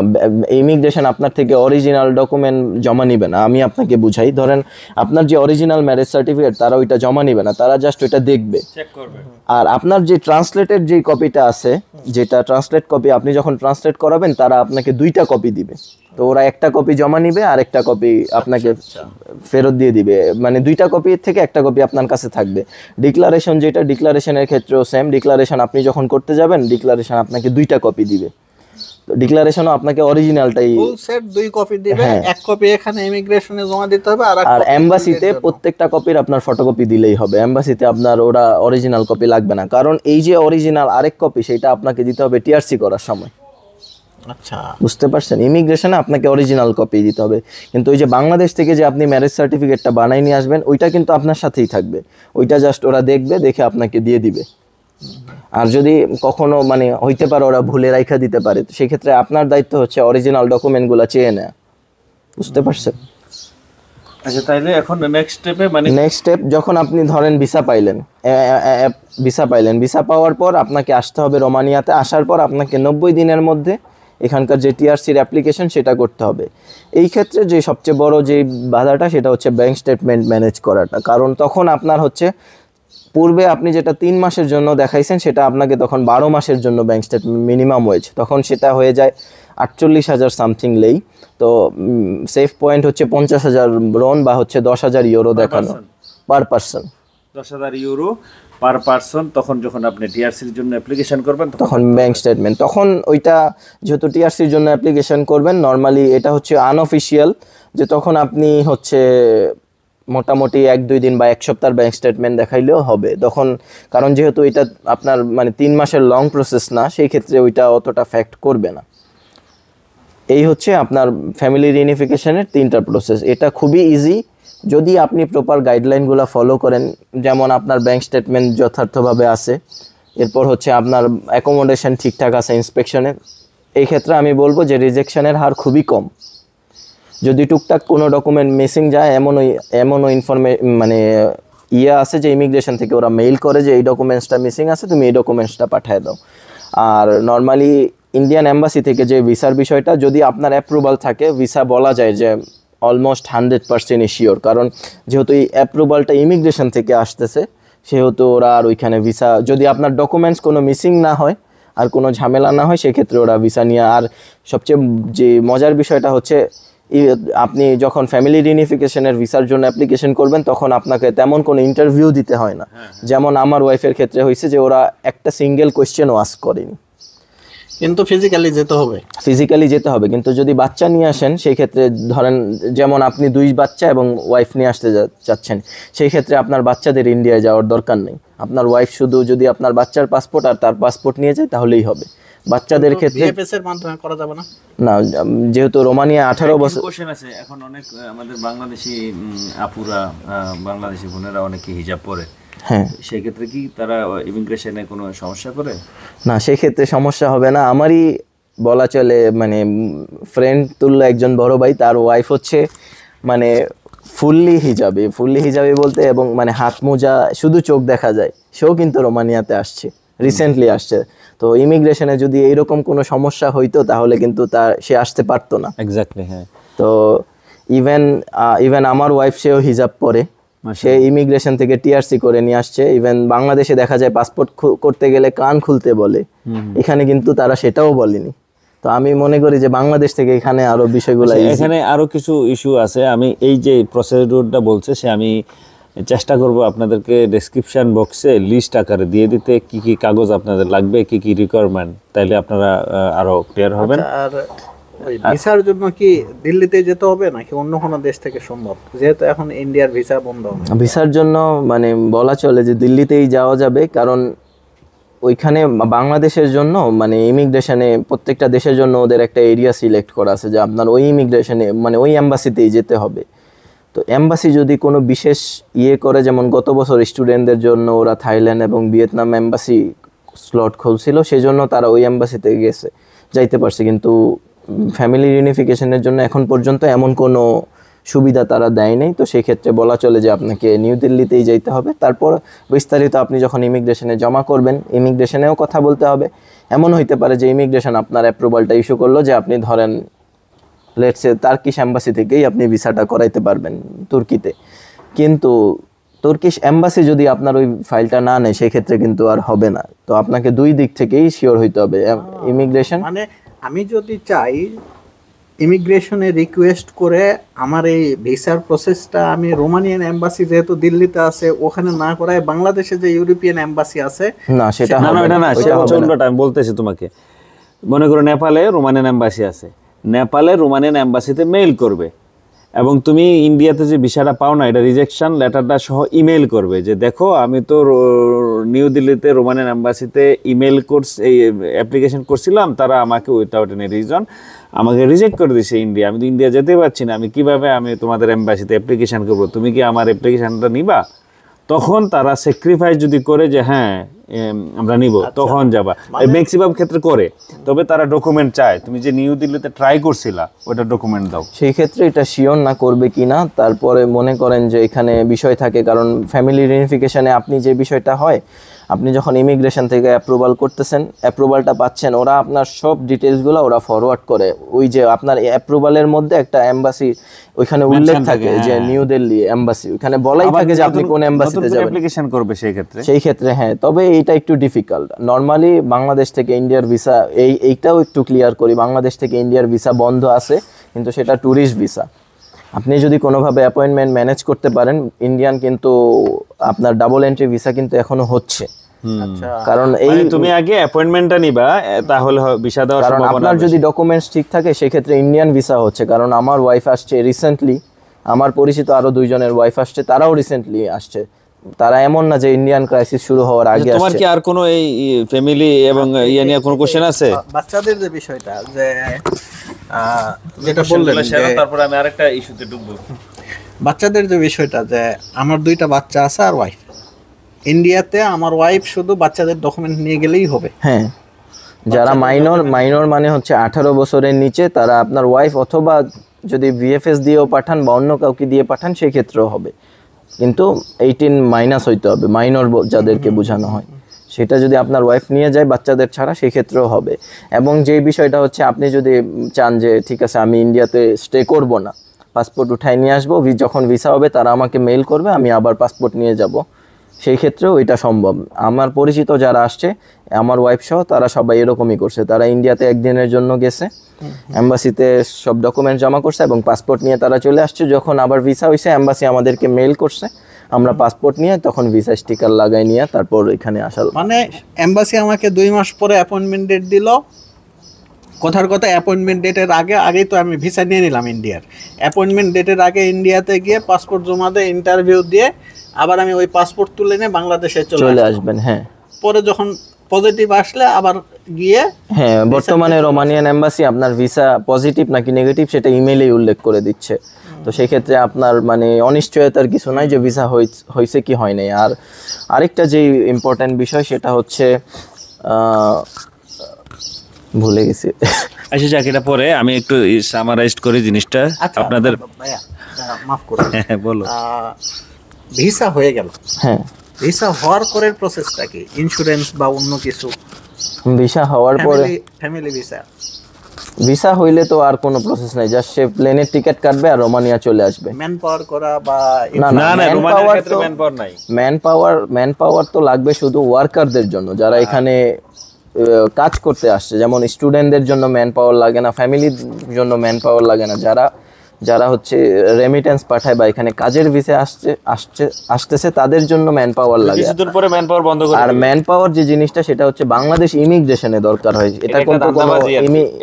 ইমিগ্রেশন আপনার থেকে অরিজিনাল ডকুমেন্ট জমা নিবে না। আমি আপনাকে বুঝাই, ধরেন আপনার যে অরিজিনাল ম্যারেজ সার্টিফিকেট তারা ওইটা জমা নিবে না, তারা জাস্ট ওইটা দেখবে, চেক করবে। আর আপনার যে ট্রান্সলেটেড যে কপিটা আছে, যেটা ট্রান্সলেট কপি, আপনি যখন ট্রান্সলেট করাবেন তারা আপনাকে 2টা কপি দিবে। তো ওরা একটা কপি জমা নিবে আর একটা কপি আপনাকে ফেরত দিয়ে দিবে, মানে 2টা কপি থেকে একটা কপি আপনার কাছে থাকবে। ডিক্লারেশন যেটা, ডিক্লারেশনের ক্ষেত্রেও সেম, ডিক্লারেশন আপনি যখন করতে যাবেন ডিক্লারেশন আপনাকে 2টা কপি দিবে। ডিক্লারেশনও আপনাকে অরিজিনালটাই ফুল সেট 2 কপি দিবে, এক কপি এখানে ইমিগ্রেশনে জমা দিতে হবে আর এমবাসিতে প্রত্যেকটা কপির আপনার ফটোকপি দিলেই হবে। এমবাসিতে আপনার ওরা অরিজিনাল কপি লাগবে না, কারণ এই যে অরিজিনাল আরেক কপি সেটা আপনাকে দিতে হবে টিআরসি করার সময়। আচ্ছা, বুঝতে পারছেন? ইমিগ্রেশনে আপনাকে অরিজিনাল কপি দিতে হবে, কিন্তু ওই যে বাংলাদেশ থেকে যে আপনি ম্যারেজ সার্টিফিকেটটা বানাই নিয়ে আসবেন ওইটা কিন্তু আপনার সাথেই থাকবে, ওইটা জাস্ট ওরা দেখবে, দেখে আপনাকে দিয়ে দিবে। আর যদি কখনো মানে হইতে পারে ওরা ভুলে রাইখা দিতে পারে, তো সেক্ষেত্রে আপনার দায়িত্ব হচ্ছে অরিজিনাল ডকুমেন্টগুলো চেয়ে নেওয়া। বুঝতে পারছেন? আচ্ছা, তাইলে এখন নেক্সট স্টেপে মানে নেক্সট স্টেপ, যখন আপনি ধরেন ভিসা পাইলেন, ভিসা পাওয়ার পর আপনাকে আসতে হবে রোমানিয়াতে। আসার পর আপনাকে 90 দিনের মধ্যে এখানকার যে টিআরসির অ্যাপ্লিকেশন সেটা করতে হবে। এই ক্ষেত্রে যে সবচেয়ে বড় যে বাধাটা সেটা হচ্ছে ব্যাংক স্টেটমেন্ট ম্যানেজ করাটা। কারণ তখন আপনার হচ্ছে পূর্বে আপনি যেটা 3 মাসের জন্য দেখাইছেন সেটা আপনাকে তখন 12 মাসের জন্য ব্যাংক স্টেটমেন্ট মিনিমাম ওয়েজ, তখন সেটা হয়ে যায় 48,000 সামথিং লেই। তো সেফ পয়েন্ট হচ্ছে 50,000 রন বা হচ্ছে 10,000 ইউরো দেখানো per person. 10,000 euro per person. তখন যখন আপনি টিআরসির জন্য অ্যাপ্লিকেশন করবেন তখন ব্যাংক স্টেটমেন্ট, তখন ওইটা যেহেতু টিআরসির জন্য অ্যাপ্লিকেশন করবেন, নর্মালি এটা হচ্ছে আনঅফিসিয়াল, যে তখন আপনি হচ্ছে মোটামুটি 1-2 দিন বা 1 সপ্তাহের ব্যাংক স্টেটমেন্ট দেখাইলেও হবে তখন। কারণ যেহেতু এটা আপনার মানে 3 মাসের লং প্রসেস না, সেই ক্ষেত্রে ওইটা অতটা ফ্যাক্ট করবে না। এই হচ্ছে আপনার ফ্যামিলি রিউনিফিকেশনের 3টা প্রসেস। এটা খুবই ইজি যদি আপনি প্রপার গাইডলাইনগুলো ফলো করেন, যেমন আপনার ব্যাংক স্টেটমেন্ট যথার্থভাবে আছে, এরপর হচ্ছে আপনার অ্যাকোমোডেশন ঠিকঠাক আছে ইন্সপেকশনে। এই ক্ষেত্রে আমি বলবো যে রিজেকশনের হার খুবই কম। যদি টুকটাক কোনো ডকুমেন্ট মিসিং যায়, এমনও মানে আছে যে ইমিগ্রেশন থেকে ওরা মেইল করে যে এই ডকুমেন্টসটা মিসিং আছে, তুমি এই ডকুমেন্টসটা পাঠিয়ে দাও। আর নর্মালি ইন্ডিয়ান এম্বাসি থেকে যে ভিসার বিষয়টা, যদি আপনার অ্যাপ্রুভাল থাকে, ভিসা বলা যায় যে অলমোস্ট 100% শিওর। কারণ যেহেতু এই অ্যাপ্রুভালটা ইমিগ্রেশন থেকে আসতেছে, সেহেতু ওরা আর ওইখানে ভিসা, যদি আপনার ডকুমেন্টস কোনো মিসিং না হয় আর কোনো ঝামেলা না হয়, সেক্ষেত্রে ওরা ভিসা নিয়ে। আর সবচেয়ে যে মজার বিষয়টা হচ্ছে, আপনি যখন ফ্যামিলি রিউনিফিকেশনের ভিসার জন্য অ্যাপ্লিকেশন করবেন, তখন আপনাকে তেমন কোনো ইন্টারভিউ দিতে হয় না। যেমন আমার ওয়াইফের ক্ষেত্রে হয়েছে যে ওরা একটা সিঙ্গেল কোয়েশ্চেনও আস্ক করেনি। কিন্তু ফিজিক্যালি যেতে হবে। কিন্তু যদি বাচ্চা নিয়ে আসেন, সেই ক্ষেত্রে ধরেন যেমন আপনি 2 বাচ্চা এবং ওয়াইফ নিয়ে আসতে চাচ্ছেন, সেই ক্ষেত্রে আপনার বাচ্চাদের ইন্ডিয়ায় যাওয়ার দরকার নেই। আপনার ওয়াইফ শুধু যদি আপনার বাচ্চার পাসপোর্ট আর তার পাসপোর্ট নিয়ে যায় তাহলেই হবে। বাচ্চাদের ক্ষেত্রে ভিএফএস এর মাধ্যমে করা যাবে না? না, যেহেতু রোমানিয়া 18 বছর। কোশ্চেন আছে, এখন অনেক আমাদের বাংলাদেশি আপুরা, বাংলাদেশি বোনেরা অনেকে হিজাব পরে, হ্যাঁ, সেই ক্ষেত্রে কি তারা ইমিগ্রেশনে কোনো সমস্যা করে? না, সেই ক্ষেত্রে সমস্যা হবে না। আমারই বলা চলে মানে ফ্রেন্ড তুল্য একজন বড় ভাই, তার ওয়াইফ হচ্ছে মানে ফুললি হিজাবে বলতে, এবং মানে হাত মোজা, শুধু চোখ দেখা যায়, সেও কিন্তু রোমানিয়াতে আসছে, রিসেন্টলি আসছে। তো ইমিগ্রেশনে যদি এইরকম কোনো সমস্যা হইতো, তাহলে কিন্তু সে আসতে পারতো না। এক্স্যাক্টলি, হ্যাঁ। তো ইভেন আমার ওয়াইফ, সেও হিজাব পরে, সে ইমিগ্রেশন থেকে টিআরসি করে নিয়ে আসছে। ইভেন বাংলাদেশে দেখা যায় পাসপোর্ট করতে গেলে কান খুলতে বলে, এখানে কিন্তু তারা সেটাও বলেনি। তো আমি মনে করি যে বাংলাদেশ থেকে এখানে আরো বিষয়গুলো, এখানে আরো কিছু ইস্যু আছে। আমি এই যে প্রসিডিউরটা বলছে, সে আমি চেষ্টা করব আপনাদেরকে ডেসক্রিপশন বক্সে লিস্ট আকারে দিয়ে দিতে, কি কি কাগজ আপনাদের লাগবে, কি কি রিকোয়ারমেন্ট, তাইলে আপনারা আরো ক্লিয়ার হবেন। আর ওই ভিসার জন্য কি দিল্লিতে যেতে হবে নাকি অন্য কোনো দেশ থেকে সম্ভব, যেহেতু এখন ইন্ডিয়ার ভিসা বন্ধ? ভিসার জন্য মানে বলা চলে যে দিল্লিতেই যাওয়া যাবে, কারণ ওইখানে বাংলাদেশের জন্য মানে ইমিগ্রেশনে প্রত্যেকটা দেশের জন্য ওদের একটা এরিয়া সিলেক্ট করা আছে যে আপনার ওই ইমিগ্রেশনে মানে ওই এম্বাসিতেই যেতে হবে। তো এম্বাসি যদি কোনো বিশেষ করে, যেমন গত বছর স্টুডেন্টদের জন্য ওরা থাইল্যান্ড এবং ভিয়েতনাম এম্বাসি স্লট খুলছিল, সেজন্য তারা ওই এম্বাসিতে যাইতে পারছে। কিন্তু ফ্যামিলি রিউনিফিকেশনের জন্য এখন পর্যন্ত এমন কোনো সুবিধা তারা দেয় নাই। তো সেই ক্ষেত্রে বলা চলে যে আপনাকে নিউ দিল্লিতেই যাইতে হবে। তারপর বিস্তারিত আপনি যখন ইমিগ্রেশনে জমা করবেন, ইমিগ্রেশনেও কথা বলতে হবে। এমন হইতে পারে যে ইমিগ্রেশন আপনার অ্যাপ্রুভালটা ইস্যু করলো যে আপনি ধরেন লেটস সে টার্কিশ এম্বাসি থেকেই আপনি ভিসাটা করাইতে পারবেন তুর্কিতে, কিন্তু তুর্কিশ এম্বাসি যদি আপনার ওই ফাইলটা না নেয়, সেই ক্ষেত্রে কিন্তু আর হবে না। তো আপনাকে 2 দিক থেকেই শিওর হইতে হবে। ইমিগ্রেশন মানে আমি যদি চাই ইমিগ্রেশনে রিকোয়েস্ট করে আমার এই ভিসার প্রসেসটা আমি রোমানিয়ান এম্বাসি যেহেতু দিল্লিতে আছে ওখানে না করায় বাংলাদেশে যে ইউরোপিয়ান এম্বাসি আছে, না সেটা না, এটা না, সেটা হচ্ছে উল্টোটা। আমি বলতেছি তোমাকে, মনে করো নেপালে রোমানিয়ান এম্বাসি আছে, নেপালে রোমানিয়ান এম্বাসিতে মেইল করবে, এবং তুমি ইন্ডিয়াতে যে ভিসাটা পাও না, এটা রিজেকশন লেটারটা সহ ইমেল করবে যে দেখো আমি তো নিউ দিল্লিতে রোমানিয়ান এম্বাসিতে ইমেল এই অ্যাপ্লিকেশন করছিলাম, তারা আমাকে উইথাউট এনি রিজন আমাকে রিজেক্ট করে দিয়েছে ইন্ডিয়া, আমি তো ইন্ডিয়া যেতে পারছি না, আমি কিভাবে তোমাদের এম্বাসিতে অ্যাপ্লিকেশন করবো, তুমি কি আমার অ্যাপ্লিকেশনটা নিবা? তখন তারা স্যাক্রিফাইস যদি করে যে হ্যাঁ আমরা নিব, তখন যাবা। ম্যাক্সিমাম ক্ষেত্রে করে, তবে তারা ডকুমেন্ট চায়। তুমি যে নিউ দিল্লিতে ট্রাই করছিলা ওটা ডকুমেন্ট দাও। সেই ক্ষেত্রে এটা শিওর না করবে কিনা, তারপরে মনে করেন যে এখানে বিষয় থাকে, কারণ ফ্যামিলি রিউনিফিকেশনে আপনি যে বিষয়টা হয়, আপনি যখন ইমিগ্রেশন থেকে অ্যাপ্রুভাল করতেছেন, অ্যাপ্রুভালটা পাচ্ছেন, ওরা আপনার সব ডিটেলসগুলো ওরা ফরওয়ার্ড করে। ওই যে আপনার অ্যাপ্রুভালের মধ্যে একটা এম্বাসি ওইখানে উল্লেখ থাকে যে নিউ দিল্লি এম্বাসি, ওইখানে বলাই থাকে যে আপনি কোন এম্বাসিতে যাবেন, অ্যাপ্লিকেশন করবে সেই ক্ষেত্রে হ্যাঁ। তবে এইটা একটু ডিফিকাল্ট। নর্মালি বাংলাদেশ থেকে ইন্ডিয়ার ভিসা, এইটাও একটু ক্লিয়ার করি, বাংলাদেশ থেকে ইন্ডিয়ার ভিসা বন্ধ আছে, কিন্তু সেটা ট্যুরিস্ট ভিসা। আপনি যদি কোনোভাবে অ্যাপয়েন্টমেন্ট ম্যানেজ করতে পারেন, ইন্ডিয়ান কিন্তু আপনার ডাবল এন্ট্রি ভিসা কিন্তু এখনো হচ্ছে। কারণ এই তুমি আগে অ্যাপয়েন্টমেন্টটা নিবা, তাহলে ভিসা দেওয়ার সম্ভাবনা। আপনার যদি ডকুমেন্টস ঠিক থাকে সেক্ষেত্রে ইন্ডিয়ান ভিসা হচ্ছে। কারণ আমার ওয়াইফ আসছে রিসেন্টলি, আমার পরিচিত আরো 2 জনের ওয়াইফ আসছে, তারাও রিসেন্টলি আসছে। তারা এমন না যে ইন্ডিয়ান ক্রাইসিস শুরু হওয়ার আগে আসছে। তোমার কি আর কোনো এই ফ্যামিলি এবং ইয়া নিয়ে কোনো কোশ্চেন আছে? বাচ্চাদের যে বিষয়টা, যে যেটা বললেন, তারপর আমি আরেকটা ইস্যুতে ঢুকবো। বাচ্চাদের যে বিষয়টা, যে আমার 2টা বাচ্চা আছে আর ওয়াইফ ইন্ডিয়াতে, আমার ওয়াইফ শুধু বাচ্চাদের ডকুমেন্ট নিয়ে গেলেই হবে। হ্যাঁ, যারা মাইনর মানে হচ্ছে 18 বছরের নিচে, তারা আপনার ওয়াইফ অথবা যদি ভিএফএস দিয়েও পাঠান বা অন্য কাউকে দিয়ে পাঠান সেই ক্ষেত্রেও হবে, কিন্তু 18 মাইনাস হইতে হবে, মাইনর যাদেরকে বোঝানো হয়। সেটা যদি আপনার ওয়াইফ নিয়ে যায় বাচ্চাদের ছাড়া, সেই ক্ষেত্রেও হবে। এবং যে বিষয়টা হচ্ছে, আপনি যদি চান যে ঠিক আছে আমি ইন্ডিয়াতে স্টে করব না, পাসপোর্ট উঠাই নিয়ে আসবো, যখন ভিসা হবে তারা আমাকে মেইল করবে, আমি আবার পাসপোর্ট নিয়ে যাব, সেই ক্ষেত্রেও এটা সম্ভব। আমার পরিচিত যারা আসছে, আমার ওয়াইফ সহ, তারা সবাই এরকমই করছে। তারা ইন্ডিয়াতে একদিনের জন্য গেছে, এম্বাসিতে সব ডকুমেন্ট জমা করছে এবং পাসপোর্ট নিয়ে তারা চলে আসছে। যখন আবার ভিসা হয়েছে, এম্বাসি আমাদেরকে মেইল করছে, আমরা পাসপোর্ট নিয়ে তখন ভিসা স্টিকার লাগাই নিয়ে তারপর এখানে আসা। মানে এম্বাসি আমাকে 2 মাস পরে অ্যাপয়েন্টমেন্ট ডেট দিল। কথার কথা, অ্যাপয়েন্টমেন্ট ডেটের আগেই তো আমি ভিসা নিয়ে নিলাম ইন্ডিয়ার। অ্যাপয়েন্টমেন্ট ডেটের আগে ইন্ডিয়াতে গিয়ে পাসপোর্ট জমা দিয়ে ইন্টারভিউ দিয়ে আবার আমি ওই পাসপোর্ট তুলে নিয়ে বাংলাদেশে চলে আসবেন। হ্যাঁ, পরে যখন পজিটিভ আসলে আবার গিয়ে, হ্যাঁ, বর্তমানে রোমানিয়ান এম্বাসি আপনার ভিসা পজিটিভ নাকি নেগেটিভ সেটা ইমেইলেই উল্লেখ করে দিচ্ছে। তো সেই ক্ষেত্রে আপনার মানে অনিশ্চয়তার কিছু নাই যে ভিসা হয়েছে কি হয় নাই। আর আরেকটা যে ইম্পর্টেন্ট বিষয় সেটা হচ্ছে ভুলে গেছি। আচ্ছা যাক, এটা পরে আমি একটু সামারাইজ করি জিনিসটা আপনাদের। ভাইয়া মাফ করুন, বলো। ভিসা হয়ে গেল, হ্যাঁ, ভিসা হওয়ার পরের প্রসেসটা কি? ইন্স্যুরেন্স বা অন্য কিছু? ভিসা হওয়ার পরে ফ্যামিলি ভিসা হইলে তো আর কোনো প্রসেস নাই, জাস্ট সে প্লেনের টিকিট কাটবে আর রোমানিয়া চলে আসবে। ম্যান পাওয়ার করা বা না, রোমানিয়ার ক্ষেত্রে ম্যান পাওয়ার নাই। ম্যান পাওয়ার তো লাগবে শুধু ওয়ার্কারদের জন্য, যারা এখানে কাজ করতে আসছে। যেমন স্টুডেন্টদের জন্য ম্যান পাওয়ার লাগে না, ফ্যামিলির জন্য ম্যান পাওয়ার লাগে না। যারা হচ্ছে রেমিটেন্স পাঠায় বা এখানে কাজের ভিসা আসতেছে তাদের জন্য ম্যান পাওয়ার লাগে। কিছুদিন পরে ম্যান পাওয়ার বন্ধ করে। আর ম্যান পাওয়ার যে জিনিসটা সেটা হচ্ছে বাংলাদেশ ইমিগ্রেশনে দরকার হয়। এটা কিন্তু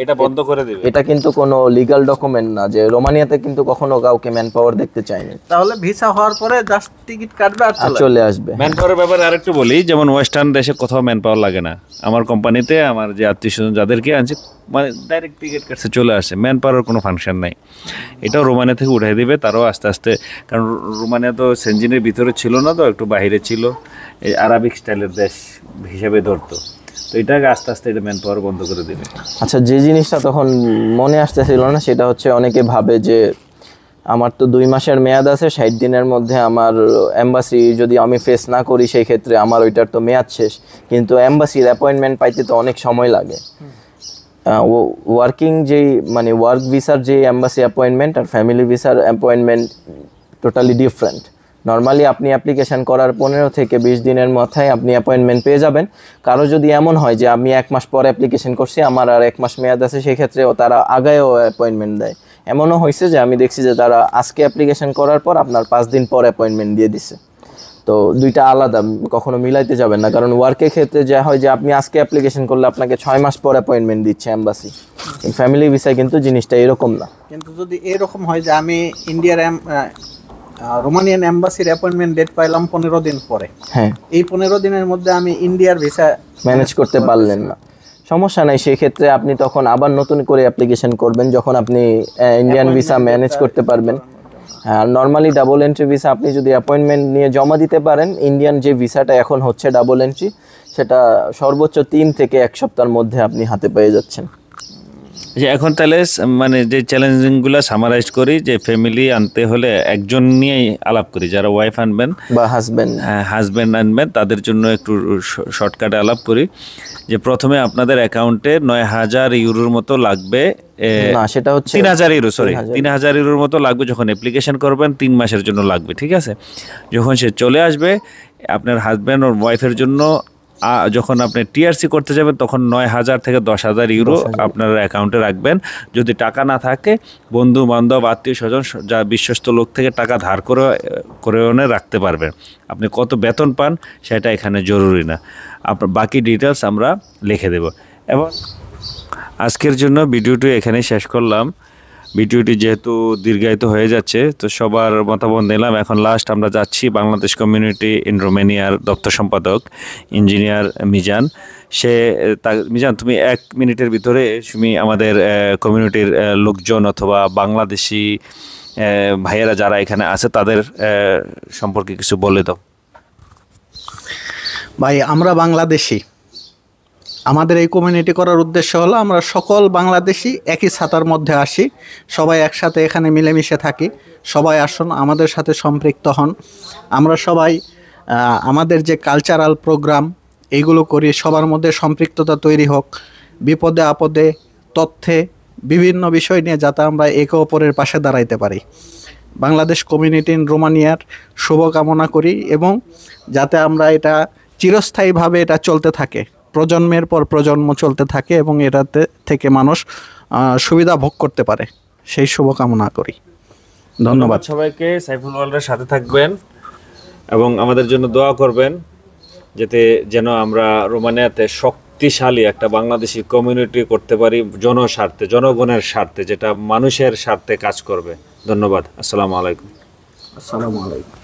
এটা বন্ধ করে দিবে। এটা কিন্তু কোনো লিগ্যাল ডকুমেন্ট না যে রোমানিয়াতে কিন্তু কখনো কাউকে ম্যান পাওয়ার দেখতে চায়নি। তাহলে ভিসা হওয়ার পরে জাস্ট টিকিট কাটবে আর চলে আসবে। ম্যান পাওয়ারের ব্যাপারে আরেকটু বলি, যেমন ওয়েস্টার্ন দেশে কোথাও ম্যান পাওয়ার লাগে না। আমার কোম্পানিতে আমার যে আত্মীয়স্বজন যাদেরকে আনছে, মানে ডাইরেক্ট টিকিট কাটছে চলে আসে, ম্যান পাওয়ারের কোনো ফাংশন নাই। এটাও রোমানিয়া থেকে উঠাই দিবে তারাও আস্তে আস্তে, কারণ রোমানিয়া তো সেনজেনের ভিতরে ছিল না, তো একটু বাইরে ছিল, এই আরবিক স্টাইলের দেশ হিসেবে ধরতো। তো এটাকে আস্তে আস্তে এটা ম্যান পাওয়ার বন্ধ করে দেবে। আচ্ছা, যে জিনিসটা তখন মনে আসতেছিল না সেটা হচ্ছে, অনেকে ভাবে যে আমার তো 2 মাসের মেয়াদ আছে, 60 দিনের মধ্যে আমার এম্বাসি যদি আমি ফেস না করি সেই ক্ষেত্রে আমার ওইটার তো মেয়াদ শেষ। কিন্তু এম্বাসির অ্যাপয়েন্টমেন্ট পাইতে তো অনেক সময় লাগে। ওয়ার্কিং যেই মানে ওয়ার্ক ভিসার যে এম্বাসি অ্যাপয়েন্টমেন্ট আর ফ্যামিলি ভিসার অ্যাপয়েন্টমেন্ট টোটালি ডিফারেন্ট। নর্মালি আপনি অ্যাপ্লিকেশন করার 15 থেকে 20 দিনের মাথায় আপনি অ্যাপয়েন্টমেন্ট পেয়ে যাবেন। কারো যদি এমন হয় যে আমি 1 মাস পরে অ্যাপ্লিকেশন করছি, আমার আর 1 মাস মেয়াদ আছে, সেই ক্ষেত্রে তারা আগেও অ্যাপয়েন্টমেন্ট দেয়। এমনও হয়েছে যে আমি দেখছি যে তারা আজকে অ্যাপ্লিকেশন করার পর আপনার 5 দিন পর অ্যাপয়েন্টমেন্ট দিয়ে দিছে। তো দুইটা আলাদা, কখনো মিলাইতে যাবেন না। কারণ ওয়ার্কের ক্ষেত্রে যা হয় যে আপনি আজকে অ্যাপ্লিকেশন করলে আপনাকে 6 মাস পর অ্যাপয়েন্টমেন্ট দিচ্ছে এম্বাসি। ফ্যামিলি ভিসায় কিন্তু জিনিসটা এরকম না। কিন্তু যদি এরকম হয় যে আমি ইন্ডিয়ার রোমানিয়ান এম্বাসির অ্যাপয়েন্টমেন্ট ডেট পাইলাম 15 দিন পরে, হ্যাঁ, এই 15 দিনের মধ্যে আমি ইন্ডিয়ার ভিসা ম্যানেজ করতে পারলেন না, সমস্যা নাই। সেই ক্ষেত্রে আপনি তখন আবার নতুন করে অ্যাপ্লিকেশন করবেন যখন আপনি ইন্ডিয়ান ভিসা ম্যানেজ করতে পারবেন। হ্যাঁ, নর্মালি ডাবল এন্ট্রি ভিসা আপনি যদি অ্যাপয়েন্টমেন্ট নিয়ে জমা দিতে পারেন, ইন্ডিয়ান যে ভিসাটা এখন হচ্ছে ডাবল এন্ট্রি, সেটা সর্বোচ্চ 3 থেকে 1 সপ্তাহের মধ্যে আপনি হাতে পেয়ে যাচ্ছেন। যে এখন তাহলে মানে যে চ্যালেঞ্জিংগুলো সামারাইজ করি, যে ফ্যামিলি আনতে হলে একজন নিয়েই আলাপ করি, যারা ওয়াইফ আনবেন বা হাজবেন্ড, হাজব্যান্ড আনবেন তাদের জন্য একটু শর্টকাটে আলাপ করি। যে প্রথমে আপনাদের অ্যাকাউন্টে 9,000 ইউরোর মতো লাগবে, না সেটা হচ্ছে 3,000 ইউরো, সরি 3,000 ইউরোর মতো লাগবে যখন অ্যাপ্লিকেশন করবেন, 3 মাসের জন্য লাগবে, ঠিক আছে। যখন সে চলে আসবে আপনার হাজব্যান্ড ওর ওয়াইফের জন্য, যখন আপনি টিআরসি করতে যাবেন তখন 9,000 থেকে 10,000 ইউরো আপনার অ্যাকাউন্টে রাখবেন। যদি টাকা না থাকে বন্ধু বান্ধব আত্মীয় স্বজন যা বিশ্বস্ত লোক থেকে টাকা ধার করে রাখতে পারবেন। আপনি কত বেতন পান সেটা এখানে জরুরি না, আপনার বাকি ডিটেলস আমরা লিখে দেব। এবং আজকের জন্য ভিডিওটি এখানেই শেষ করলাম। ভিডিওটি যেহেতু দীর্ঘায়িত হয়ে যাচ্ছে তো সবার মতামত নিলাম। এখন লাস্ট আমরা যাচ্ছি বাংলাদেশ কমিউনিটি ইন রোমানিয়ার দপ্তর সম্পাদক ইঞ্জিনিয়ার মিজান। মিজান, তুমি 1 মিনিটের ভিতরে তুমি আমাদের কমিউনিটির লোকজন অথবা বাংলাদেশি ভাইয়েরা যারা এখানে আছে তাদের সম্পর্কে কিছু বলে দাও। ভাই, আমরা বাংলাদেশি, আমাদের এই কমিউনিটি করার উদ্দেশ্য হলো আমরা সকল বাংলাদেশি একই ছাতার মধ্যে আসি, সবাই একসাথে এখানে মিলেমিশে থাকি। সবাই আসুন, আমাদের সাথে সম্পৃক্ত হন। আমরা সবাই আমাদের যে কালচারাল প্রোগ্রাম এইগুলো করি, সবার মধ্যে সম্পৃক্ততা তৈরি হোক, বিপদে আপদে তথ্যে বিভিন্ন বিষয় নিয়ে যাতে আমরা একে অপরের পাশে দাঁড়াইতে পারি। বাংলাদেশ কমিউনিটি ইন রোমানিয়ার শুভকামনা করি এবং যাতে আমরা এটা চিরস্থায়ীভাবে এটা চলতে থাকে, প্রজন্মের পর প্রজন্ম চলতে থাকে এবং এটাতে থেকে মানুষ সুবিধা ভোগ করতে পারে, সেই শুভকামনা করি। ধন্যবাদ সবাইকে। সাইফুল ওয়ার্ল্ডের সাথে থাকবেন এবং আমাদের জন্য দোয়া করবেন যেন আমরা রোমানিয়াতে শক্তিশালী একটা বাংলাদেশি কমিউনিটি করতে পারি, জনস্বার্থে, জনগণের স্বার্থে, যেটা মানুষের স্বার্থে কাজ করবে। ধন্যবাদ। আসসালামু আলাইকুম। আসসালামু আলাইকুম।